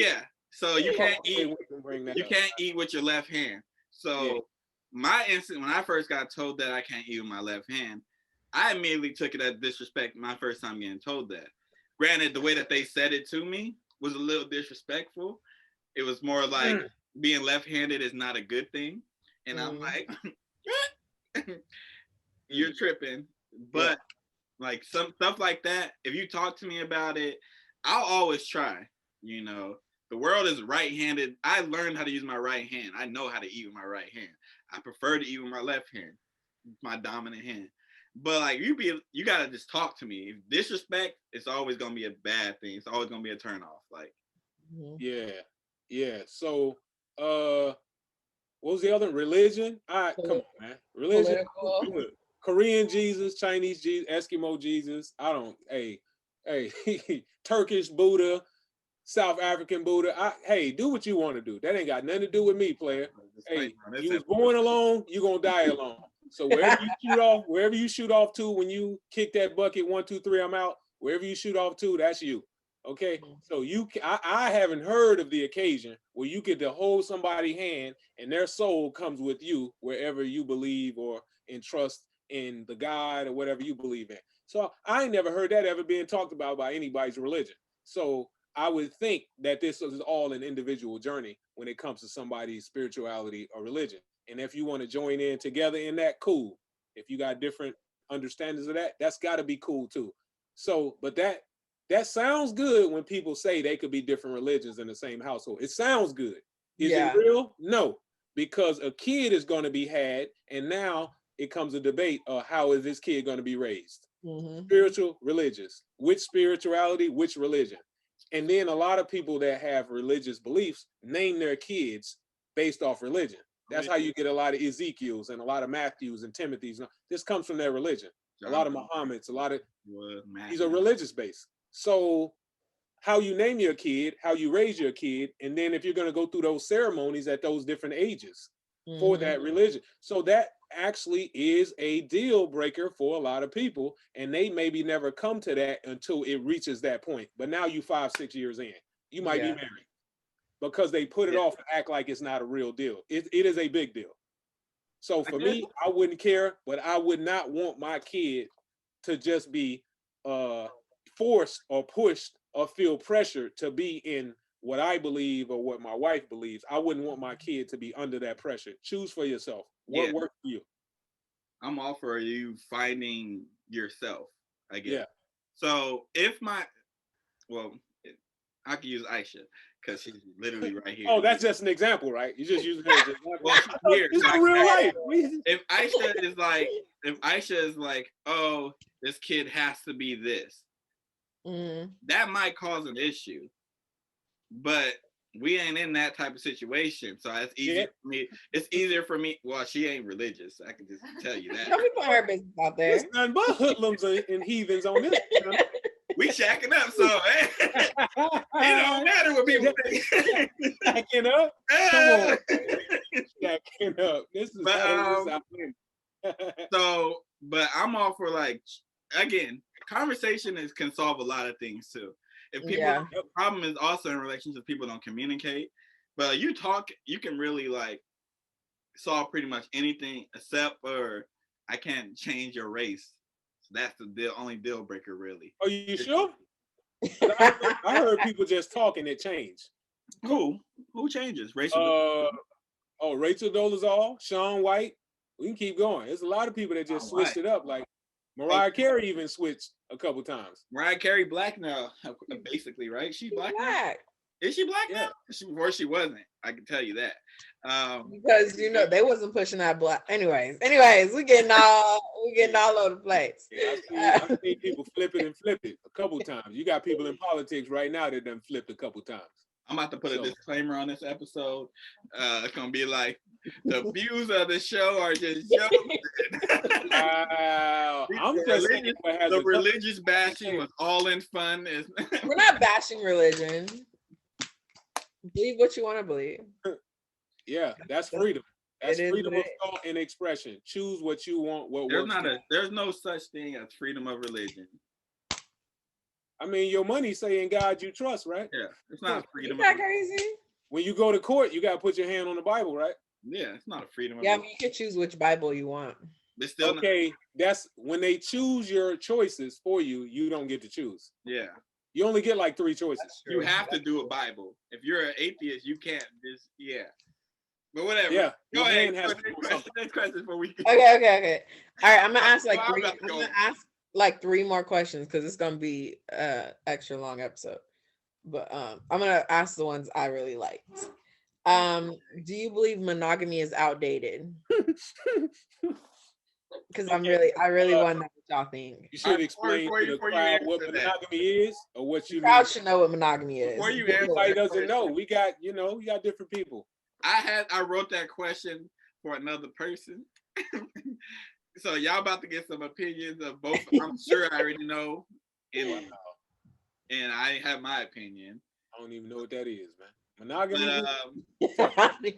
So you can't eat. You can't eat with your left hand. So my instant when I first got told that I can't eat with my left hand, I immediately took it as disrespect. My first time getting told that. Granted, the way that they said it to me was a little disrespectful. It was more like being left-handed is not a good thing, and I'm like, you're tripping. But like some stuff like that, if you talk to me about it, I'll always try. You know, the world is right-handed. I learned how to use my right hand. I know how to eat with my right hand. I prefer to eat with my left hand, my dominant hand. But like you gotta just talk to me. If disrespect, it's always gonna be a bad thing. It's always gonna be a turnoff. Like, yeah. So, what was the other religion? Come on, man. Religion. Korean Jesus, Chinese Jesus, Eskimo Jesus. I don't. Hey, Turkish Buddha. South African Buddha. Hey, do what you want to do. That ain't got nothing to do with me, player. Hey, you was born alone, you're gonna die alone. So wherever you shoot off to when you kick that bucket, 1, 2, 3, I'm out. Wherever you shoot off to, that's you. Okay. So I haven't heard of the occasion where you get to hold somebody's hand and their soul comes with you wherever you believe or entrust in the God or whatever you believe in. So I ain't never heard that ever being talked about by anybody's religion. So I would think that this is all an individual journey when it comes to somebody's spirituality or religion. And if you want to join in together in that, cool. If you got different understandings of that, that's got to be cool too. So, but that sounds good when people say they could be different religions in the same household. It sounds good. Is it real? No, because a kid is going to be had, and now it comes a debate of how is this kid going to be raised? Spiritual, religious. Which spirituality, which religion? And then a lot of people that have religious beliefs name their kids based off religion. That's how you get a lot of Ezekiels and a lot of Matthews and Timothys. This comes from their religion. A lot of Muhammad's, a lot of these are religious based. So how you name your kid, how you raise your kid, and then if you're going to go through those ceremonies at those different ages for that religion. So that actually is a deal breaker for a lot of people, and they maybe never come to that until it reaches that point. But now you 5-6 years in, you might be married because they put it off and act like it's not a real deal. It is a big deal. So for me, I wouldn't care, but I would not want my kid to just be forced or pushed or feel pressure to be in what I believe or what my wife believes. I wouldn't want my kid to be under that pressure. Choose for yourself. What works for you? I'm all for you finding yourself, I guess. Yeah. So I could use Aisha because she's literally right here. Oh, that's just an example, right? You just use her as an example. Well, she's here. It's real life. If Aisha is like, oh, this kid has to be this, that might cause an issue. But we ain't in that type of situation, so it's easier for me. It's easier for me. Well, she ain't religious. I can just tell you that. Don't be putting her business out there. There's none but hoodlums and heathens on this. We shacking up, so it don't matter what people think. Shacking up? Come on. Shacking up. This is but I'm all for, like, again, conversation can solve a lot of things too. If people, the problem is also in relationships, people don't communicate. But you talk, you can really, like, solve pretty much anything except for I can't change your race. So that's the only deal breaker, really. Are you sure? I heard people just talking it changed. Who changes? Rachel Rachel Dolezal, Shaun White. We can keep going. There's a lot of people that just switched it up. Like Mariah Carey even switched a couple times. Mariah Carey black now, basically, right? She's black. Is she black now? Before she wasn't. I can tell you that. Because they wasn't pushing that black. Anyways, we getting all over the place. I've seen people flip it a couple times. You got people in politics right now that done flipped a couple times. I'm about to put a disclaimer on this episode. It's gonna be like the views of the show are just jokes. Wow. The religious bashing was all in fun. We're not bashing religion. Believe what you want to believe. Yeah, that's freedom. That's freedom of thought and expression. Choose what you want. There's no such thing as freedom of religion. I mean, your money saying God you trust, right? Yeah, it's not freedom. Is that crazy? When you go to court, you got to put your hand on the Bible, right? Yeah, it's not a freedom of religion. I mean, you can choose which Bible you want. But still that's when they choose your choices for you, you don't get to choose. Yeah. You only get like 3 choices. You have to do a Bible. If you're an atheist, you can't just, But whatever. Yeah. Go ahead. Next question before we Okay. All right, I'm gonna ask like 3 more questions because it's gonna be extra long episode. But I'm gonna ask the ones I really liked. Do you believe monogamy is outdated? Because I really want to know what y'all think. You should explain to the crowd what monogamy is or what you crowd should know what monogamy is. Before you answer, everybody doesn't know. We got different people. I wrote that question for another person. So y'all about to get some opinions of both. I'm sure I already know. And I have my opinion. I don't even know what that is, man. Monogamy. But,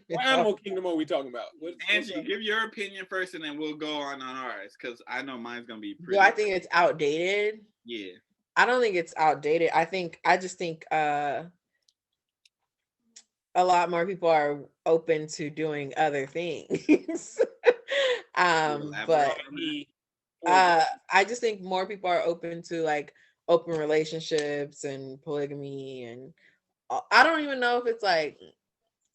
What animal kingdom are we talking about? Angie, give your opinion first, and then we'll go on ours, because I know mine's gonna be pretty. Do I think it's outdated? Yeah. I don't think it's outdated. I just think a lot more people are open to doing other things. But I just think more people are open to like open relationships and polygamy, and I don't even know if it's like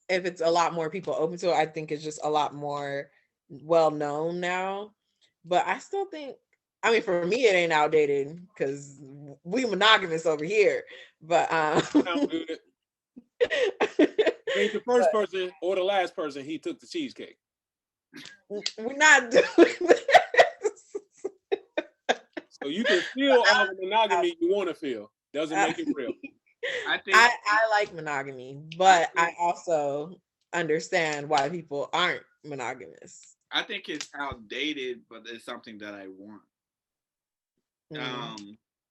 if it's a lot more people open to it. I think it's just a lot more well known now. But I still think, I mean, for me, it ain't outdated because we monogamous over here. But ain't the first person or the last person he took the cheesecake. We're not doing this. So you can feel all the monogamy you want to feel. Doesn't make it real. I like monogamy, but I also understand why people aren't monogamous. I think it's outdated, but it's something that I want.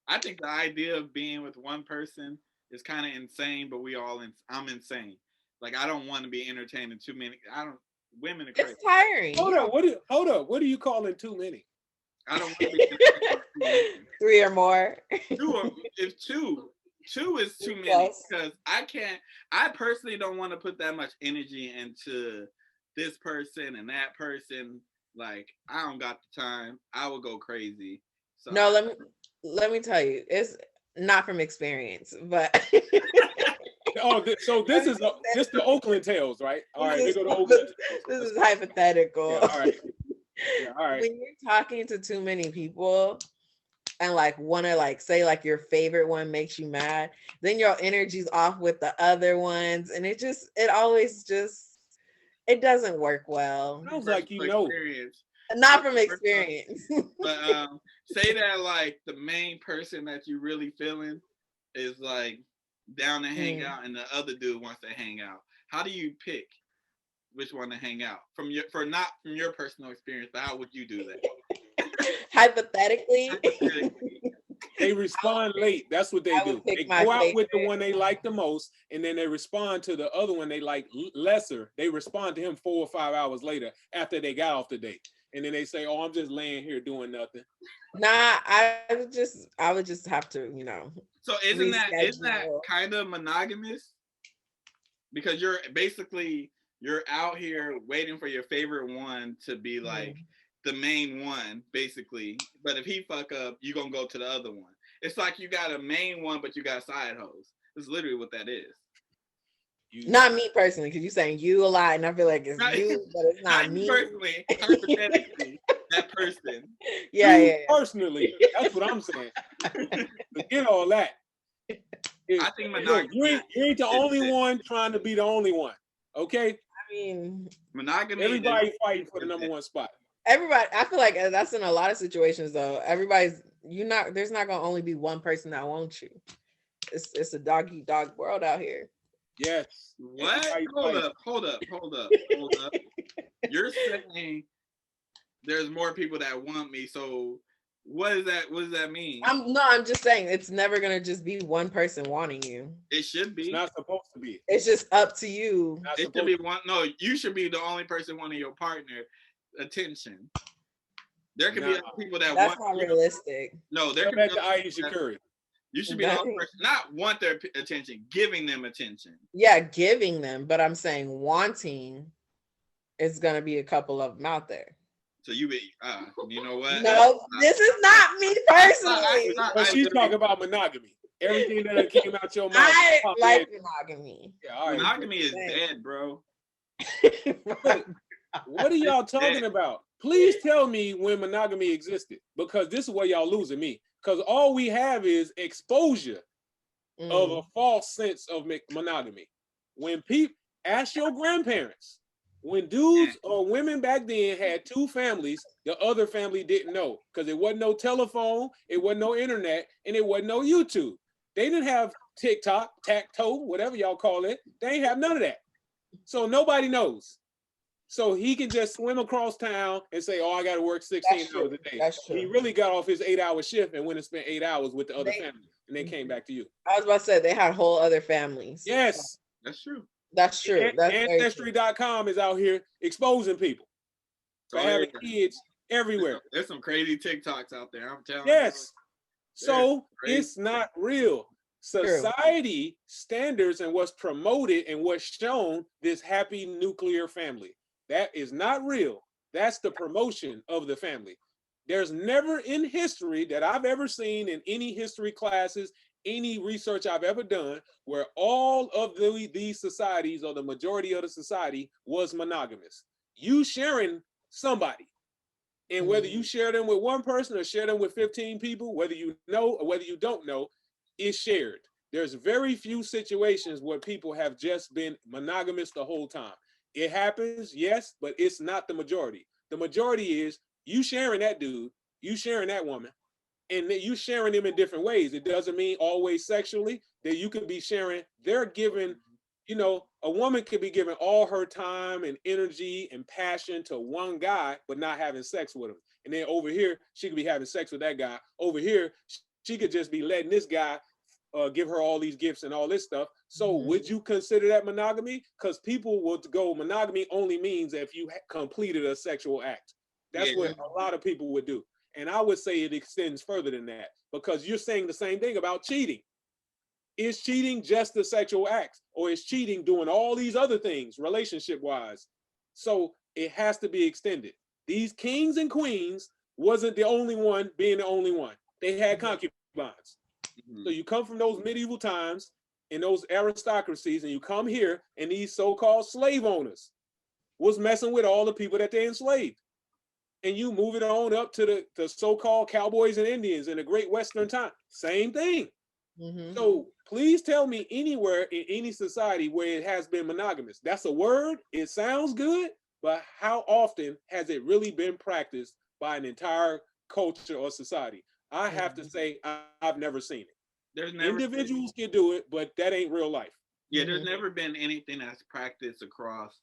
I think the idea of being with one person is kind of insane, but I'm insane. Like, I don't want to be entertaining too many. Women are crazy. It's tiring. Hold up. What are you calling too many? I don't want to be entertaining 3 or more. Two is too many, because I personally don't want to put that much energy into this person and that person. Like, I don't got the time. I would go crazy. So no, let me tell you, it's not from experience, but so this is the Oakland Tales, right? All right, we go to Oakland. This is hypothetical. Yeah, all right. Yeah, all right. When you're talking to too many people and like want to like say like your favorite one makes you mad, then your energy's off with the other ones, and it always it doesn't work well. Sounds like you know. Not from experience. But say that like the main person that you really feeling is like down to hang out, and the other dude wants to hang out. How do you pick which one to hang out? Not from your personal experience, but how would you do that? Hypothetically. They respond late. That's what they do. They go out with the one they like the most, and then they respond to the other one they like lesser. They respond to him 4 or 5 hours later after they got off the date. And then they say, "Oh, I'm just laying here doing nothing." Nah, I would just have to, So isn't that kind of monogamous? Because you're out here waiting for your favorite one to be like the main one, basically. But if he fuck up, you gonna go to the other one. It's like you got a main one, but you got side hoes. That's literally what that is. Not me personally, because you're saying you a lot, and I feel like it's you, but it's not me. Personally, hypothetically, that person. Yeah. Personally, that's what I'm saying. Forget all that. I think monogamy. You ain't the only one trying to be the only one. Okay. I mean, monogamy. Everybody fighting for the number one spot. Everybody. I feel like that's in a lot of situations though. There's not gonna only be one person that wants you. It's a dog eat dog world out here. Yes. What? Hold up. You're saying there's more people that want me, so what does that mean? I'm just saying it's never gonna just be one person wanting you. It should be. It's not supposed to be. It's just up to you. It should be one. No, you should be the only person wanting your partner attention. There could be other people that that's want. That's not realistic. No, there could be Aisha Curry. You should be the only person, not want their attention, giving them attention. Yeah, giving them, but I'm saying wanting is gonna be a couple of them out there. So you know what? No, this is not me personally. But she's talking about monogamy. Everything that came out your mouth. I like monogamy. Yeah, all right. Monogamy is dead, bro. What are y'all talking about? Please tell me when monogamy existed, because this is where y'all losing me. Because all we have is exposure of a false sense of monogamy. When people ask your grandparents, when dudes or women back then had two families, the other family didn't know, because it wasn't no telephone, it wasn't no internet, and it wasn't no YouTube. They didn't have TikTok, Tacto, whatever y'all call it. They ain't have none of that. So nobody knows. So he can just swim across town and say, "Oh, I got to work 16 hours a day." He really got off his 8-hour shift and went and spent 8 hours with the other family. and then came back to you. I was about to say they had whole other families. Yes. That's true. That's true. That's Ancestry.com is out here exposing people for having kids everywhere. There's some crazy TikToks out there. I'm telling you. Yes. So it's not real. Society standards and what's promoted and what's shown, this happy nuclear family, that is not real. That's the promotion of the family. There's never in history that I've ever seen in any history classes, any research I've ever done, where all of these societies or the majority of the society was monogamous. You sharing somebody, and whether you share them with one person or share them with 15 people, whether you know or whether you don't know, is shared. There's very few situations where people have just been monogamous the whole time. It happens, yes, but it's not the majority. The majority is you sharing that dude, you sharing that woman, and you sharing them in different ways. It doesn't mean always sexually, that you could be sharing, they're giving, you know, a woman could be giving all her time and energy and passion to one guy, but not having sex with him. And then over here, she could be having sex with that guy. Over here, she could just be letting this guy give her all these gifts and all this stuff. So would you consider that monogamy? Because people would go, monogamy only means if you completed a sexual act. That's what a lot of people would do. And I would say it extends further than that, because you're saying the same thing about cheating. Is cheating just the sexual act, or is cheating doing all these other things relationship-wise? So it has to be extended. These kings and queens wasn't the only one being the only one. They had concubines. So you come from those medieval times and those aristocracies, and you come here, and these so-called slave owners was messing with all the people that they enslaved. And you move it on up to the so-called cowboys and Indians in the Great Western time. Same thing. So please tell me anywhere in any society where it has been monogamous. That's a word. It sounds good, but how often has it really been practiced by an entire culture or society? I have to say I've never seen it. There's never individuals can do it, but that ain't real life. Yeah, there's never been anything that's practiced across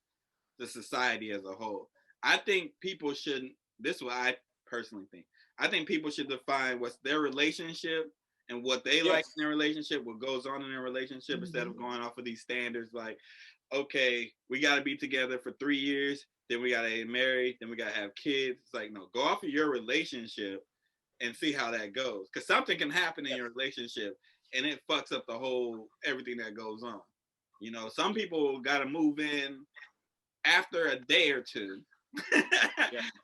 the society as a whole. I think people shouldn't. This is what I personally think. I think people should define what's their relationship and what they like in their relationship, what goes on in their relationship, instead of going off of these standards like, okay, we got to be together for 3 years, then we got to get married, then we got to have kids. It's like, no, go off of your relationship and see how that goes. Because something can happen in your relationship and it fucks up the whole, everything that goes on. You know, some people got to move in after a day or two.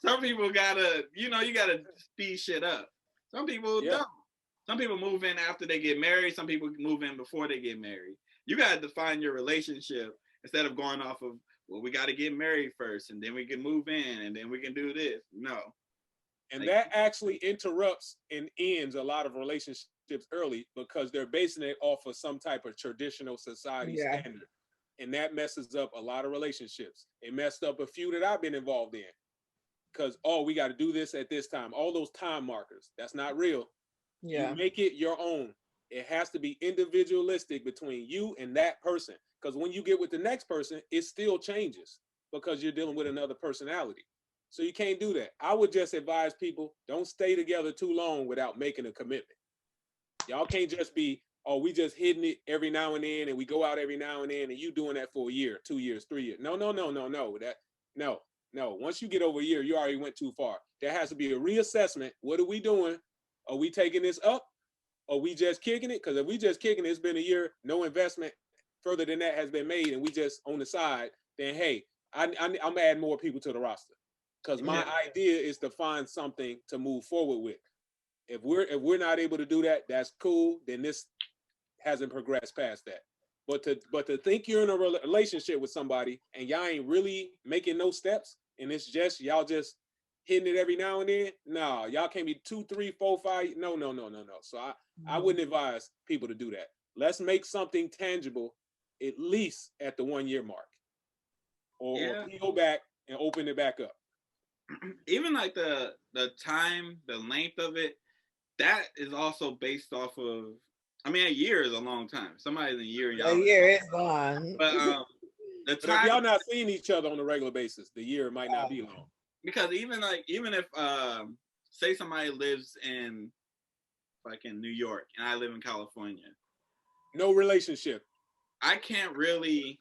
Some people got to, you know, you got to speed shit up. Some people don't. Some people move in after they get married. Some people move in before they get married. You got to define your relationship instead of going off of, well, we got to get married first and then we can move in and then we can do this. No. And like, that actually interrupts and ends a lot of relationships early because they're basing it off of some type of traditional society standard. And that messes up a lot of relationships. It messed up a few that I've been involved in because, oh, we got to do this at this time. All those time markers, that's not real. You make it your own. It has to be individualistic between you and that person. Because when you get with the next person, it still changes because you're dealing with another personality. So you can't do that. I would just advise people, don't stay together too long without making a commitment. Y'all can't just be, oh, we just hitting it every now and then and we go out every now and then and you doing that for a year, 2 years, 3 years. No. Once you get over a year, you already went too far. There has to be a reassessment. What are we doing? Are we taking this up? Are we just kicking it? Because if we just kicking it, it's been a year, no investment further than that has been made, and we just on the side, then hey, I'm adding more people to the roster. Because my idea is to find something to move forward with. If we're not able to do that, that's cool. Then this hasn't progressed past that. But to think you're in a relationship with somebody and y'all ain't really making no steps, and it's just y'all just hitting it every now and then. No, y'all can't be 2, 3, 4, 5. No. So I wouldn't advise people to do that. Let's make something tangible at least at the 1 year mark, or go back and open it back up. Even like the time, the length of it, that is also based off of. I mean, a year is a long time. Somebody's a year. A year is long. But the time. But if y'all not seeing each other on a regular basis, the year might not be long. Because even if say somebody lives in like in New York, and I live in California. No relationship. I can't really.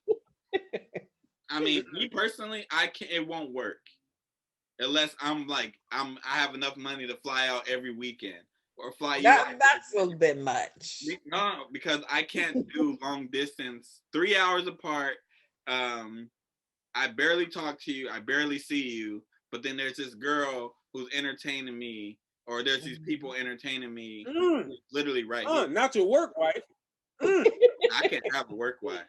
I mean, me personally, I can't. It won't work unless I have enough money to fly out every weekend or fly you out. That's a bit much. No, because I can't do long distance, 3 hours apart. I barely talk to you. I barely see you. But then there's this girl who's entertaining me, or there's these people entertaining me, literally right here. Not your work wife. I can't have a work wife.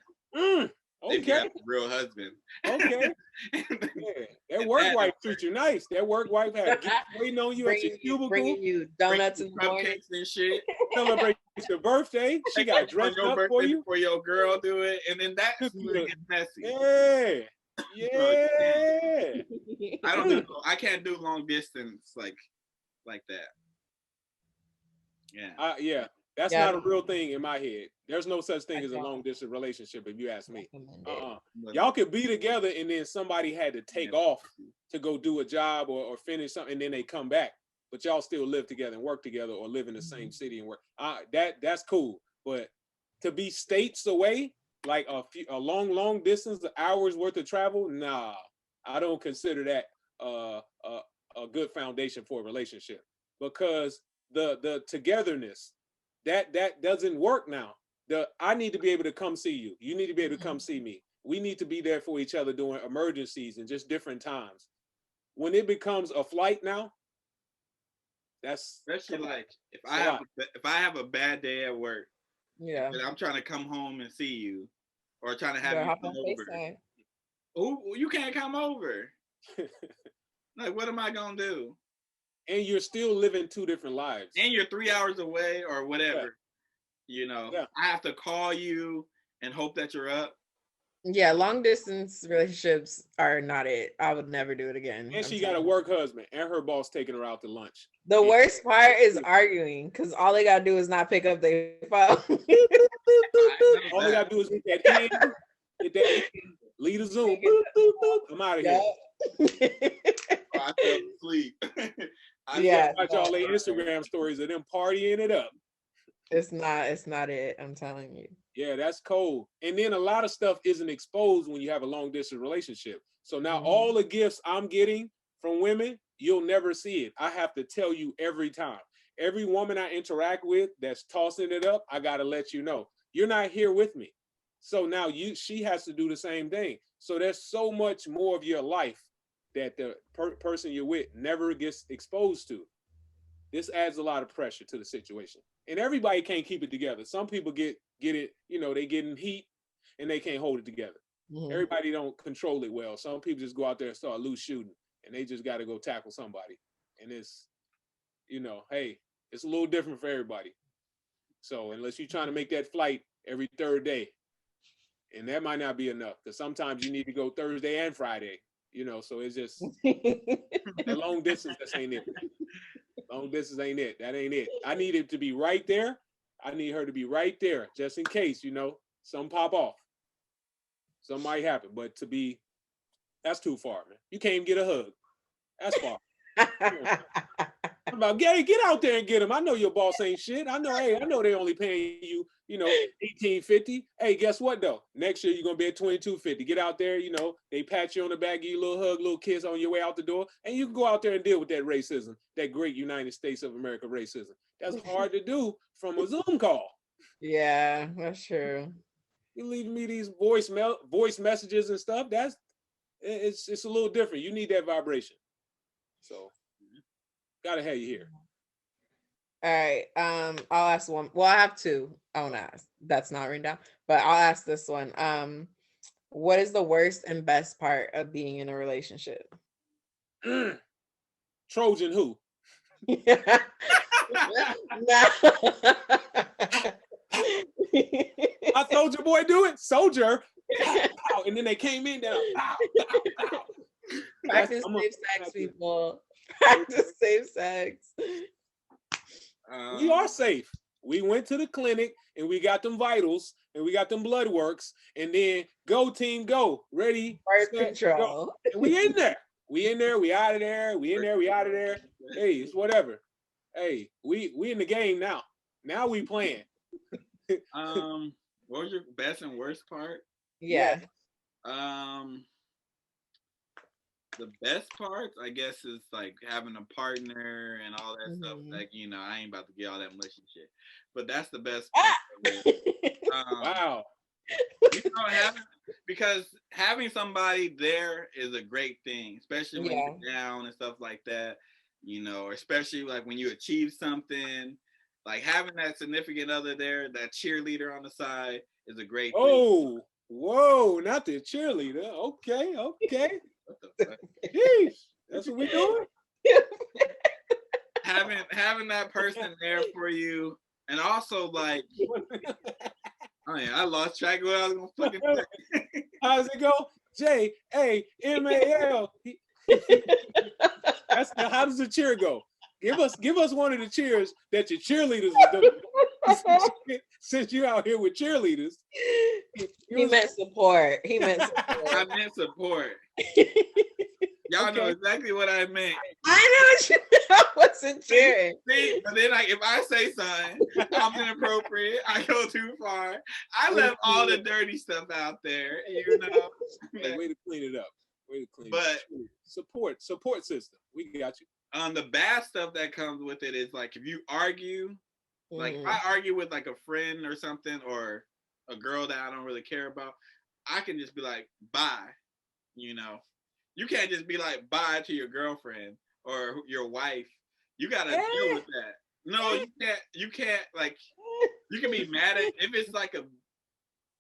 They have a real husband. Okay. Yeah. That work wife treats you nice. That work wife had gifts waiting on you at your cubicle. Bringing you donuts and cupcakes and shit. Celebrate your birthday. She got dressed up for you. For your girl do it. And then that gets messy. Yeah. Yeah. I can't do long distance like that. Yeah. Yeah. That's not a real thing in my head. There's no such thing as a long distance relationship, if you ask me. Y'all could be together and then somebody had to take off to go do a job or finish something, and then they come back. But y'all still live together and work together or live in the same city and work. That's cool. But to be states away, like a long distance, the hours worth of travel, nah, I don't consider that a good foundation for a relationship, because the togetherness, that doesn't work now. I need to be able to come see you. You need to be able to come see me. We need to be there for each other during emergencies and just different times. When it becomes a flight now, that's especially like if I have a bad day at work, and I'm trying to come home and see you, or trying to have you come over. Oh, you can't come over. Like, what am I gonna do? And you're still living two different lives. And you're 3 hours away or whatever. Yeah. I have to call you and hope that you're up. Yeah, long distance relationships are not it. I would never do it again. And she got a work husband, and her boss taking her out to lunch. The worst part is arguing, because all they gotta do is not pick up their phone. All they gotta do is get that in, lead a Zoom. Boop, boop, boop. I'm out of here. I fell asleep. Watch all their Instagram stories of them partying it up. It's not it. I'm telling you. Yeah, that's cold. And then a lot of stuff isn't exposed when you have a long distance relationship. So now all the gifts I'm getting from women, you'll never see it. I have to tell you every time. Every woman I interact with that's tossing it up, I gotta let you know. You're not here with me. So now she has to do the same thing. So there's so much more of your life that the person you're with never gets exposed to. This adds a lot of pressure to the situation. And everybody can't keep it together. Some people get it, they get in heat and they can't hold it together. Everybody don't control it well. Some people just go out there and start loose shooting, and they just got to go tackle somebody. And it's, hey, it's a little different for everybody. So unless you're trying to make that flight every third day, and that might not be enough, because sometimes you need to go Thursday and Friday, so it's just the long distance, that ain't it. Long distance ain't it. That ain't it. I need it to be right there. I need her to be right there, just in case, something pop off. Something might happen. But that's too far, man. You can't even get a hug. That's far. About get out there and get him. I know your boss ain't shit. I know they only paying you, $18.50. Hey, guess what though? Next year you're gonna be at $22.50. Get out there, they pat you on the back, give you a little hug, little kiss on your way out the door, and you can go out there and deal with that racism, that great United States of America racism. That's hard to do from a Zoom call. Yeah, that's true. You leaving me these voice messages and stuff. It's a little different. You need that vibration. So gotta have you here. All right. I'll ask one. Well, I have two. I want to ask. That's not written down, but I'll ask this one. What is the worst and best part of being in a relationship? Trojan who? I told your boy do it. Soldier. And then they came in down. Practice safe sex, people. Practice safe sex. We are safe. We went to the clinic and we got them vitals and we got them blood works, and then go team go. Ready? Birth control. Go. And we in there. We in there. We out of there. We in there. We out of there. Hey, it's whatever. Hey, we in the game now. Now we playing. What was your best and worst part? Yeah. Yeah. Um, the best parts, I guess, is like having a partner and all that stuff. Mhm. Like, I ain't about to get all that mushy shit, but that's the best part Ah! of it. Wow. Having because having somebody there is a great thing, especially when Yeah. you're down and stuff like that. Or especially like when you achieve something, like having that significant other there, that cheerleader on the side is a great thing. Oh, whoa, not the cheerleader. Okay, okay. What the fuck? Jeez, that's what we doing? Having that person there for you, and also like, oh yeah, I lost track of what I was gonna fucking say. How's it go? JAMAL. How does the cheer go? Give us one of the cheers that your cheerleaders are doing. Since you out here with cheerleaders. He meant support. He meant I support. meant support. Y'all know exactly what I meant. I know what you meant. I wasn't cheering. See, but then like if I say something, I'm inappropriate. I go too far. I left all the dirty stuff out there, Hey, way to clean it up. Way to clean But it up. Support system. We got you. The bad stuff that comes with it is like if you argue, like if I argue with like a friend or something or a girl that I don't really care about, I can just be like, bye. You can't just be like bye to your girlfriend or your wife. You gotta deal with that. No, you can't. You can't like. You can be mad at if it's like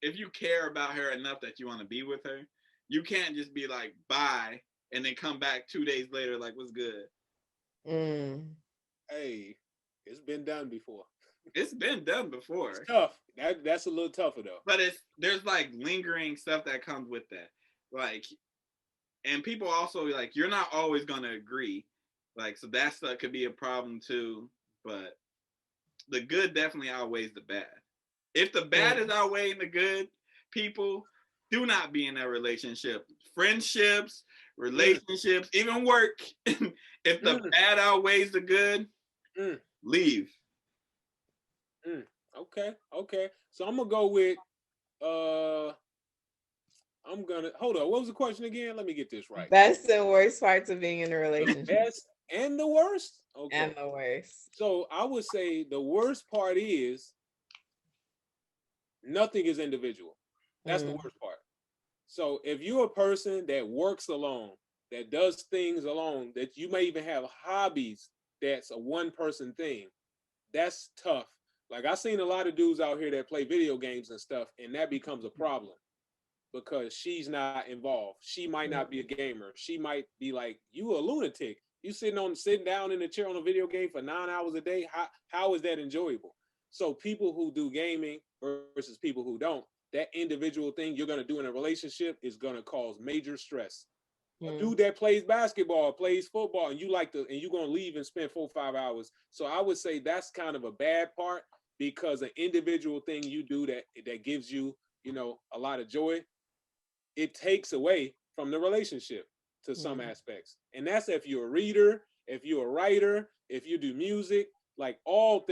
if you care about her enough that you want to be with her. You can't just be like bye and then come back 2 days later like what's good. Hey, it's been done before. It's been done before. It's tough. That's a little tougher though. But there's like lingering stuff that comes with that. Like, and people also like you're not always gonna agree. Like, so that stuff could be a problem too. But the good definitely outweighs the bad. If the bad is outweighing the good, people do not be in that relationship. Friendships, relationships, even work. If the bad outweighs the good, leave. Okay. So I'm gonna go with hold on. What was the question again? Let me get this right. Best and worst parts of being in a relationship. The best and the worst? Okay. And the worst. So I would say the worst part is nothing is individual. That's the worst part. So if you're a person that works alone, that does things alone, that you may even have hobbies that's a one-person thing, that's tough. Like I've seen a lot of dudes out here that play video games and stuff, and that becomes a problem because she's not involved. She might not be a gamer. She might be like, you a lunatic. You sitting down in a chair on a video game for 9 hours a day. How is that enjoyable? So people who do gaming versus people who don't, that individual thing you're gonna do in a relationship is gonna cause major stress. A dude that plays basketball, plays football, and you're gonna leave and spend 4 or 5 hours. So I would say that's kind of a bad part because an individual thing you do that gives you, a lot of joy, it takes away from the relationship to some aspects. And that's if you're a reader, if you're a writer, if you do music, like all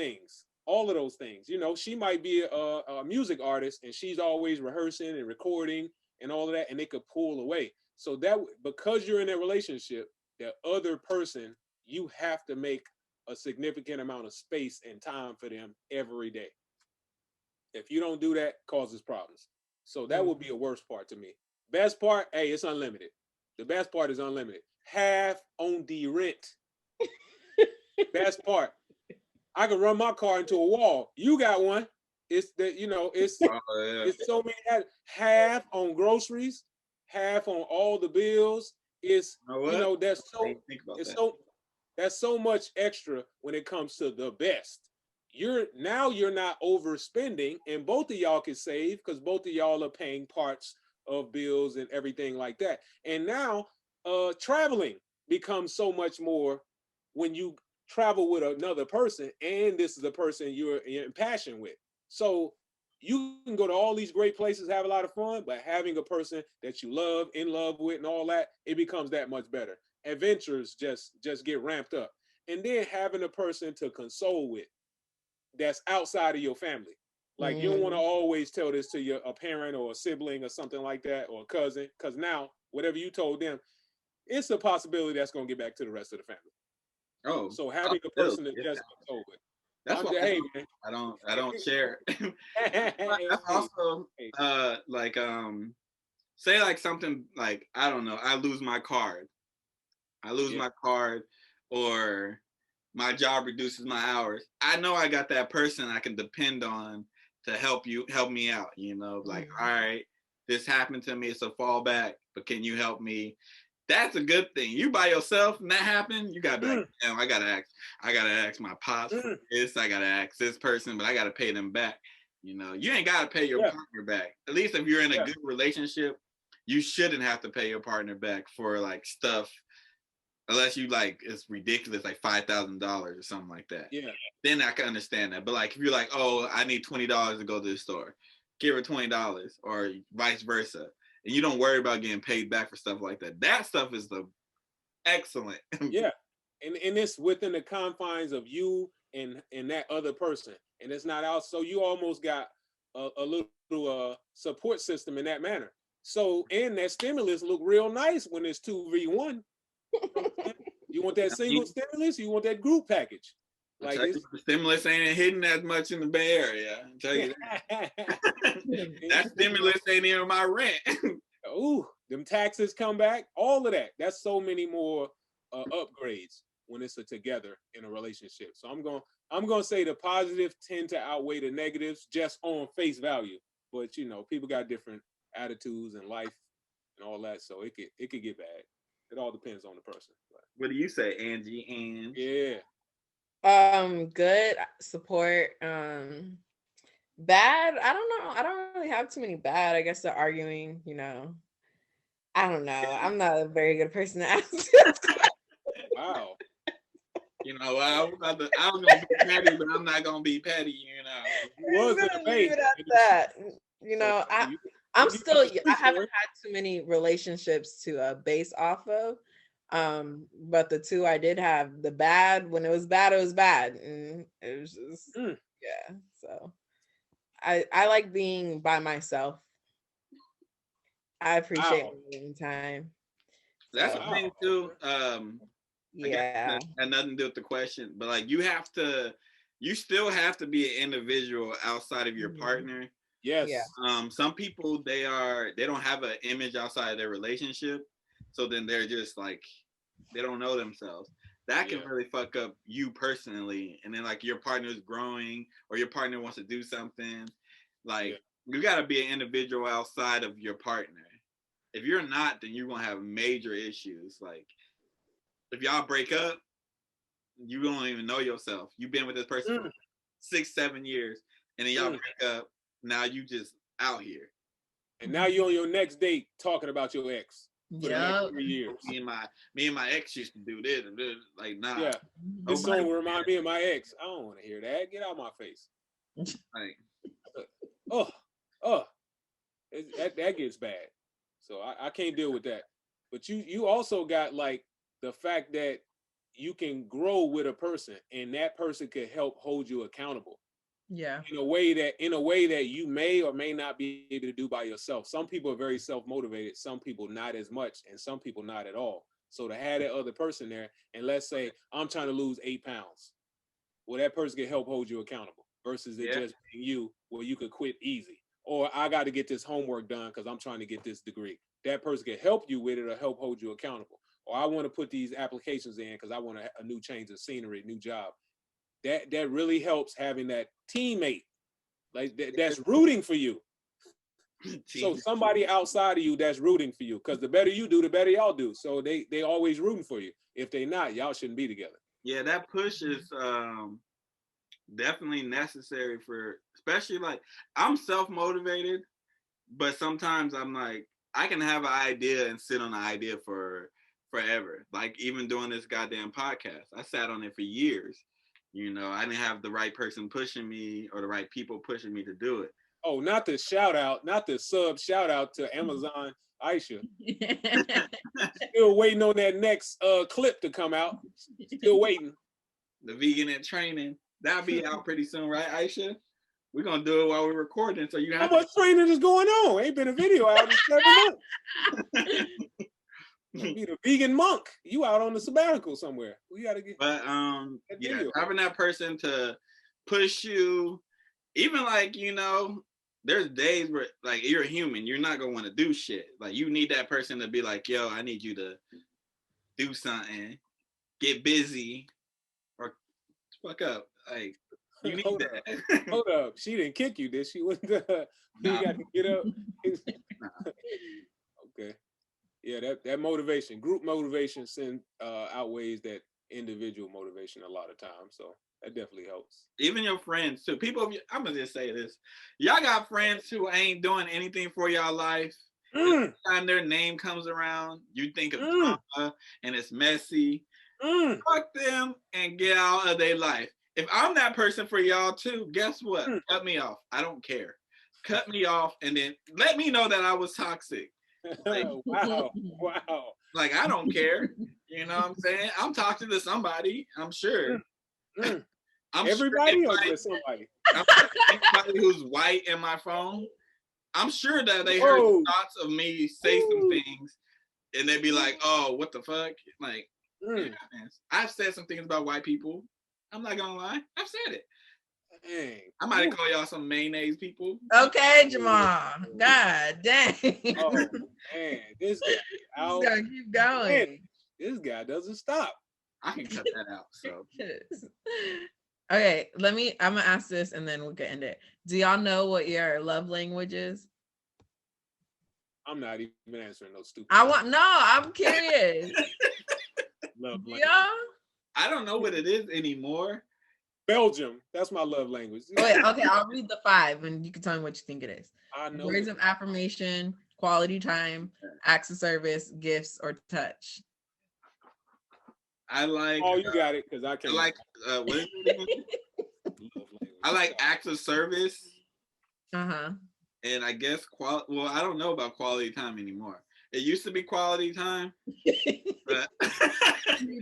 of those things. She might be a music artist and she's always rehearsing and recording and all of that, and it could pull away. So that because you're in a relationship, the other person, you have to make a significant amount of space and time for them every day. If you don't do that, causes problems. So that would be a worst part to me. Best part, hey, it's unlimited. The best part is unlimited. Half on the rent. Best part. I can run my car into a wall. You got one. It's it's so many. Half on groceries, half on all the bills. It's that's so much extra when it comes to the best. You're not overspending, and both of y'all can save because both of y'all are paying parts of bills and everything like that. And now traveling becomes so much more when you travel with another person, and this is a person you're in passion with. So you can go to all these great places, have a lot of fun, but having a person that you love, in love with, and all that, it becomes that much better. Adventures just get ramped up. and then having a person to console with that's outside of your family. Like you don't want to always tell this to a parent or a sibling or something like that, or a cousin, because now whatever you told them, it's a possibility that's going to get back to the rest of the family. Oh, so having a person to just console with. That's why hey, man. I don't share. That's also like say like something like, I don't know, I lose my card. My card, or my job reduces my hours. I know I got that person I can depend on to help me out, you know, like, all right, this happened to me, it's a fallback, but can you help me? That's a good thing. You by yourself and that happened, you gotta be like, damn, I gotta ask my pops for this, I gotta ask this person, but I gotta pay them back. You know, you ain't gotta pay your partner back. At least if you're in a good relationship, you shouldn't have to pay your partner back for like stuff, unless you like it's ridiculous, like $5,000 or something like that. Yeah. Then I can understand that. But like if you're like, oh, I need $20 to go to the store, give her $20, or vice versa, and you don't worry about getting paid back for stuff like that. That stuff is the excellent. Yeah. And it's within the confines of you and that other person. And it's not out. So you almost got a little support system in that manner. So, and that stimulus look real nice when it's 2v1. You want that single stimulus? You want that group package? Like the stimulus ain't hitting as much in the Bay Area. I'll tell you that. That stimulus ain't even my rent. Ooh, them taxes come back. All of that. That's so many more upgrades when it's together in a relationship. So I'm gonna say the positives tend to outweigh the negatives just on face value. But you know, people got different attitudes in life and all that, so it could get bad. It all depends on the person. What do you say, Angie? And yeah, good support. Bad, I don't know. I don't really have too many bad. I guess the arguing, you know. I don't know. I'm not a very good person to ask. Wow. You know, I was gonna be petty, but I'm not gonna be petty. You know, was a debate. That. You know, I'm still. I haven't had too many relationships to base off of. But the two I did have, the bad, when it was bad, and it was just yeah. So I like being by myself. I appreciate my time. That's the thing too. Yeah, had nothing to do with the question, but like you still have to be an individual outside of your partner. Yes. Yeah. Some people they don't have an image outside of their relationship, so then they're just like they don't know themselves. That can really fuck up you personally, and then like your partner's growing or your partner wants to do something. Like you got to be an individual outside of your partner. If you're not, then you're gonna have major issues. Like if y'all break up, you don't even know yourself. You've been with this person for 6-7 years, and then y'all break up. Now you just out here. And now you're on your next date talking about your ex for the next 3 years. Me and my ex used to do this and this. Like, nah. Yeah. This song will remind me of my ex. I don't want to hear that. Get out of my face. Like, that gets bad. So I can't deal with that. But you also got like the fact that you can grow with a person and that person could help hold you accountable. Yeah. In a way that you may or may not be able to do by yourself. Some people are very self-motivated, some people not as much, and some people not at all. So to have that other person there, and let's say I'm trying to lose 8 pounds, well, that person can help hold you accountable versus it just being you where you could quit easy. Or I got to get this homework done because I'm trying to get this degree. That person can help you with it or help hold you accountable. Or I want to put these applications in because I want a new change of scenery, new job. That really helps having that teammate like that's rooting for you. So somebody outside of you that's rooting for you, because the better you do, the better y'all do. So they always rooting for you. If they not, y'all shouldn't be together. Yeah, that push is definitely necessary for, especially like I'm self-motivated, but sometimes I'm like I can have an idea and sit on the idea for forever. Like even doing this goddamn podcast, I sat on it for years. You know, I didn't have the right person pushing me or the right people pushing me to do it. Oh, not the sub shout out to Amazon Aisha. Still waiting on that next clip to come out. Still waiting. the vegan in training. That'll be out pretty soon, right, Aisha? We're gonna do it while we're recording, so you How have much training is going on? Ain't been a video out in 7 months. Be the vegan monk. You out on the sabbatical somewhere. We gotta get. But yeah, video. having that person to push you, even like there's days where like you're human, you're not gonna want to do shit. Like you need that person to be like, yo, I need you to do something, get busy, or fuck up. Like you need that. Hold up, she didn't kick you, did she? You got to get up. Okay, yeah, that motivation, group motivation, outweighs that individual motivation a lot of times. So that definitely helps. Even your friends too. People, I'm gonna just say this: y'all got friends who ain't doing anything for y'all life. Every time their name comes around, you think of drama and it's messy. Fuck them and get out of their life. If I'm that person for y'all too, guess what? Cut me off. I don't care. Cut me off and then let me know that I was toxic. Like, wow. Like I don't care. You know what I'm saying? I'm talking to somebody, I'm sure. I'm everybody sure or just somebody? I'm sure anybody who's white in my phone, I'm sure that they heard the thoughts of me say some things and they'd be like, oh, what the fuck? Like, I've said some things about white people. I'm not gonna lie. I've said it. Dang. I might have called y'all some mayonnaise people. Okay, Jamal. God dang. Oh man, this guy. Just gotta keep going. Man, this guy doesn't stop. I can cut that out. So okay, I'm gonna ask this and then we can end it. Do y'all know what your love language is? I'm not even answering those stupid. I'm curious. Love language. Yeah. I don't know what it is anymore. Belgium. That's my love language. Wait, okay, I'll read the 5 and you can tell me what you think it is. I know. Words of affirmation, quality time, acts of service, gifts, or touch. I like. Oh, you got it, because I can't. I like. What is it? I like acts of service. And I guess well, I don't know about quality time anymore. It used to be quality time, but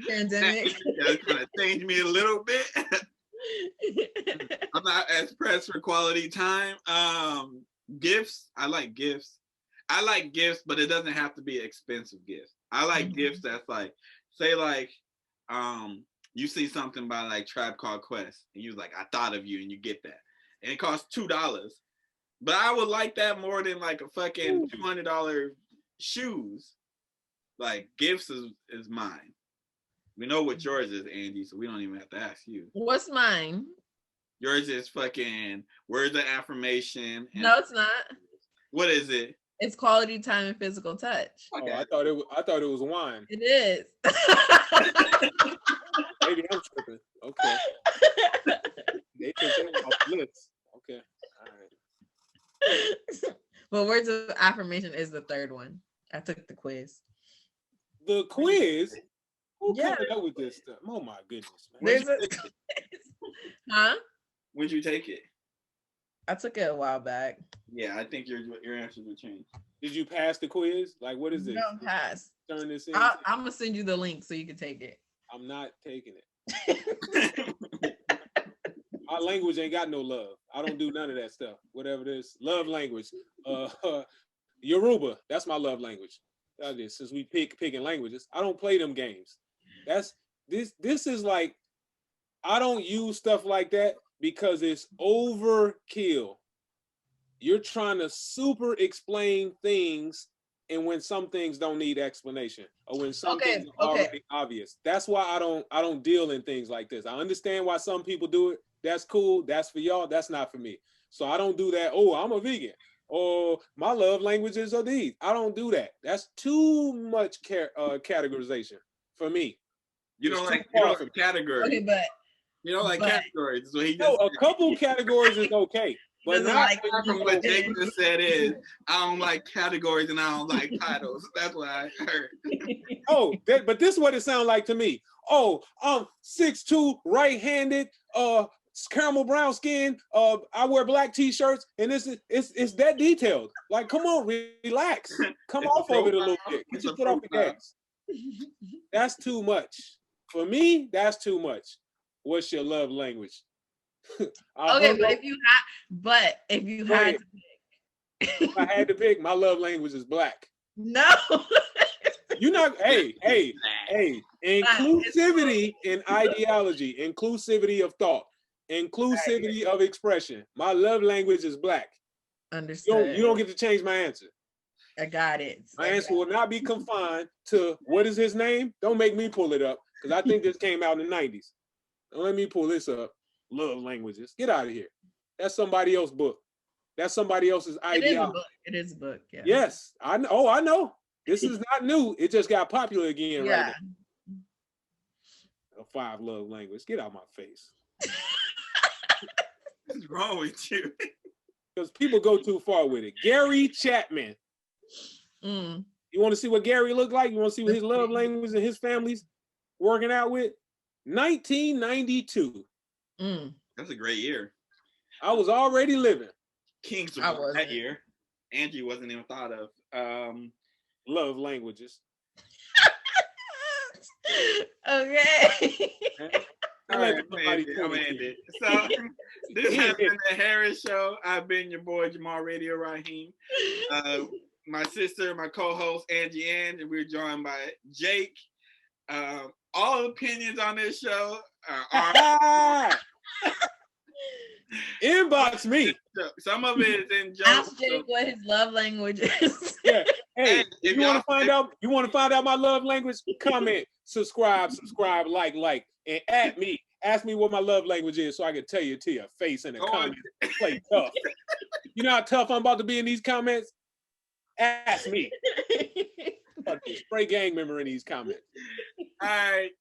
pandemic that's gonna change me a little bit. I'm not as pressed for quality time. Gifts. I like gifts. I like gifts, but it doesn't have to be expensive gifts. I like gifts that's like, say like, you see something by like Tribe Called Quest, and you was like, I thought of you, and you get that, and it costs $2. But I would like that more than like a fucking $200 shoes. Like gifts is mine. We know what yours is, Angie, so we don't even have to ask you. What's mine? Yours is fucking words of affirmation. No, it's not. What is it? It's quality time and physical touch. Oh, I thought it was wine. It is. Maybe I'm tripping. Okay. They took that off the list. Okay. All right. But words of affirmation is the 3rd one. I took the quiz. The quiz? Who Yeah. coming up with this stuff? Oh my goodness, man. There's a huh? When'd you take it? I took it a while back. Yeah, I think your answers will change. Did you pass the quiz? Like, what is this? No, pass. Turn this in. I'm gonna send you the link so you can take it. I'm not taking it. My language ain't got no love. I don't do none of that stuff. Whatever it is, love language. Yoruba, that's my love language. Since we picking languages, I don't play them games. This is like, I don't use stuff like that because it's overkill. You're trying to super explain things, and when some things don't need explanation, or when some things are already obvious. That's why I don't deal in things like this. I understand why some people do it. That's cool. That's for y'all. That's not for me. So I don't do that. Oh, I'm a vegan. Or my love languages are these. I don't do that. That's too much categorization for me. You don't like categories. Okay, but you don't like categories. So a couple categories is okay. But not like from what Jake just said is, I don't like categories and I don't like titles. That's what I heard. But this is what it sounds like to me. Oh, I'm 6'2", right-handed, caramel brown skin, I wear black t-shirts, and it's that detailed. Like, come on, relax. Come off of it a little bit. Get your foot off the gas. That's too much. For me, that's too much. What's your love language? Okay, but if you had to pick. If I had to pick, my love language is black. No. You not, hey, inclusivity in ideology, inclusivity of thought, inclusivity of expression. My love language is black. Understood. You don't get to change my answer. I got it. My answer will not be confined to what is his name? Don't make me pull it up, because I think this came out in the 90s. Don't let me pull this up. Love languages. Get out of here. That's somebody else's book. That's somebody else's ideology. It is a book. Yeah. Yes. I know. Oh, I know. This is not new. It just got popular again right now. 5 love languages. Get out my face. What's wrong with you? Because people go too far with it. Gary Chapman. You want to see what Gary looked like? You want to see what his love language and his family's working out with? 1992. That's a great year. I was already living. Kings was that year. Angie wasn't even thought of. Love languages. Okay. All right, I'm gonna end it. So this has been the Harris Show. I've been your boy Jamal Radio Raheem. My sister, my co-host Angie Ang, and we're joined by Jake. All opinions on this show are inbox me. Some of it is in jokes. Ask Jake what his love language is. Yeah. Hey, if you want to find out my love language, comment, subscribe, like, and at me. Ask me what my love language is so I can tell you to your face in the comments. Play tough. You know how tough I'm about to be in these comments? Ask me. Spray gang member in these comments. All right.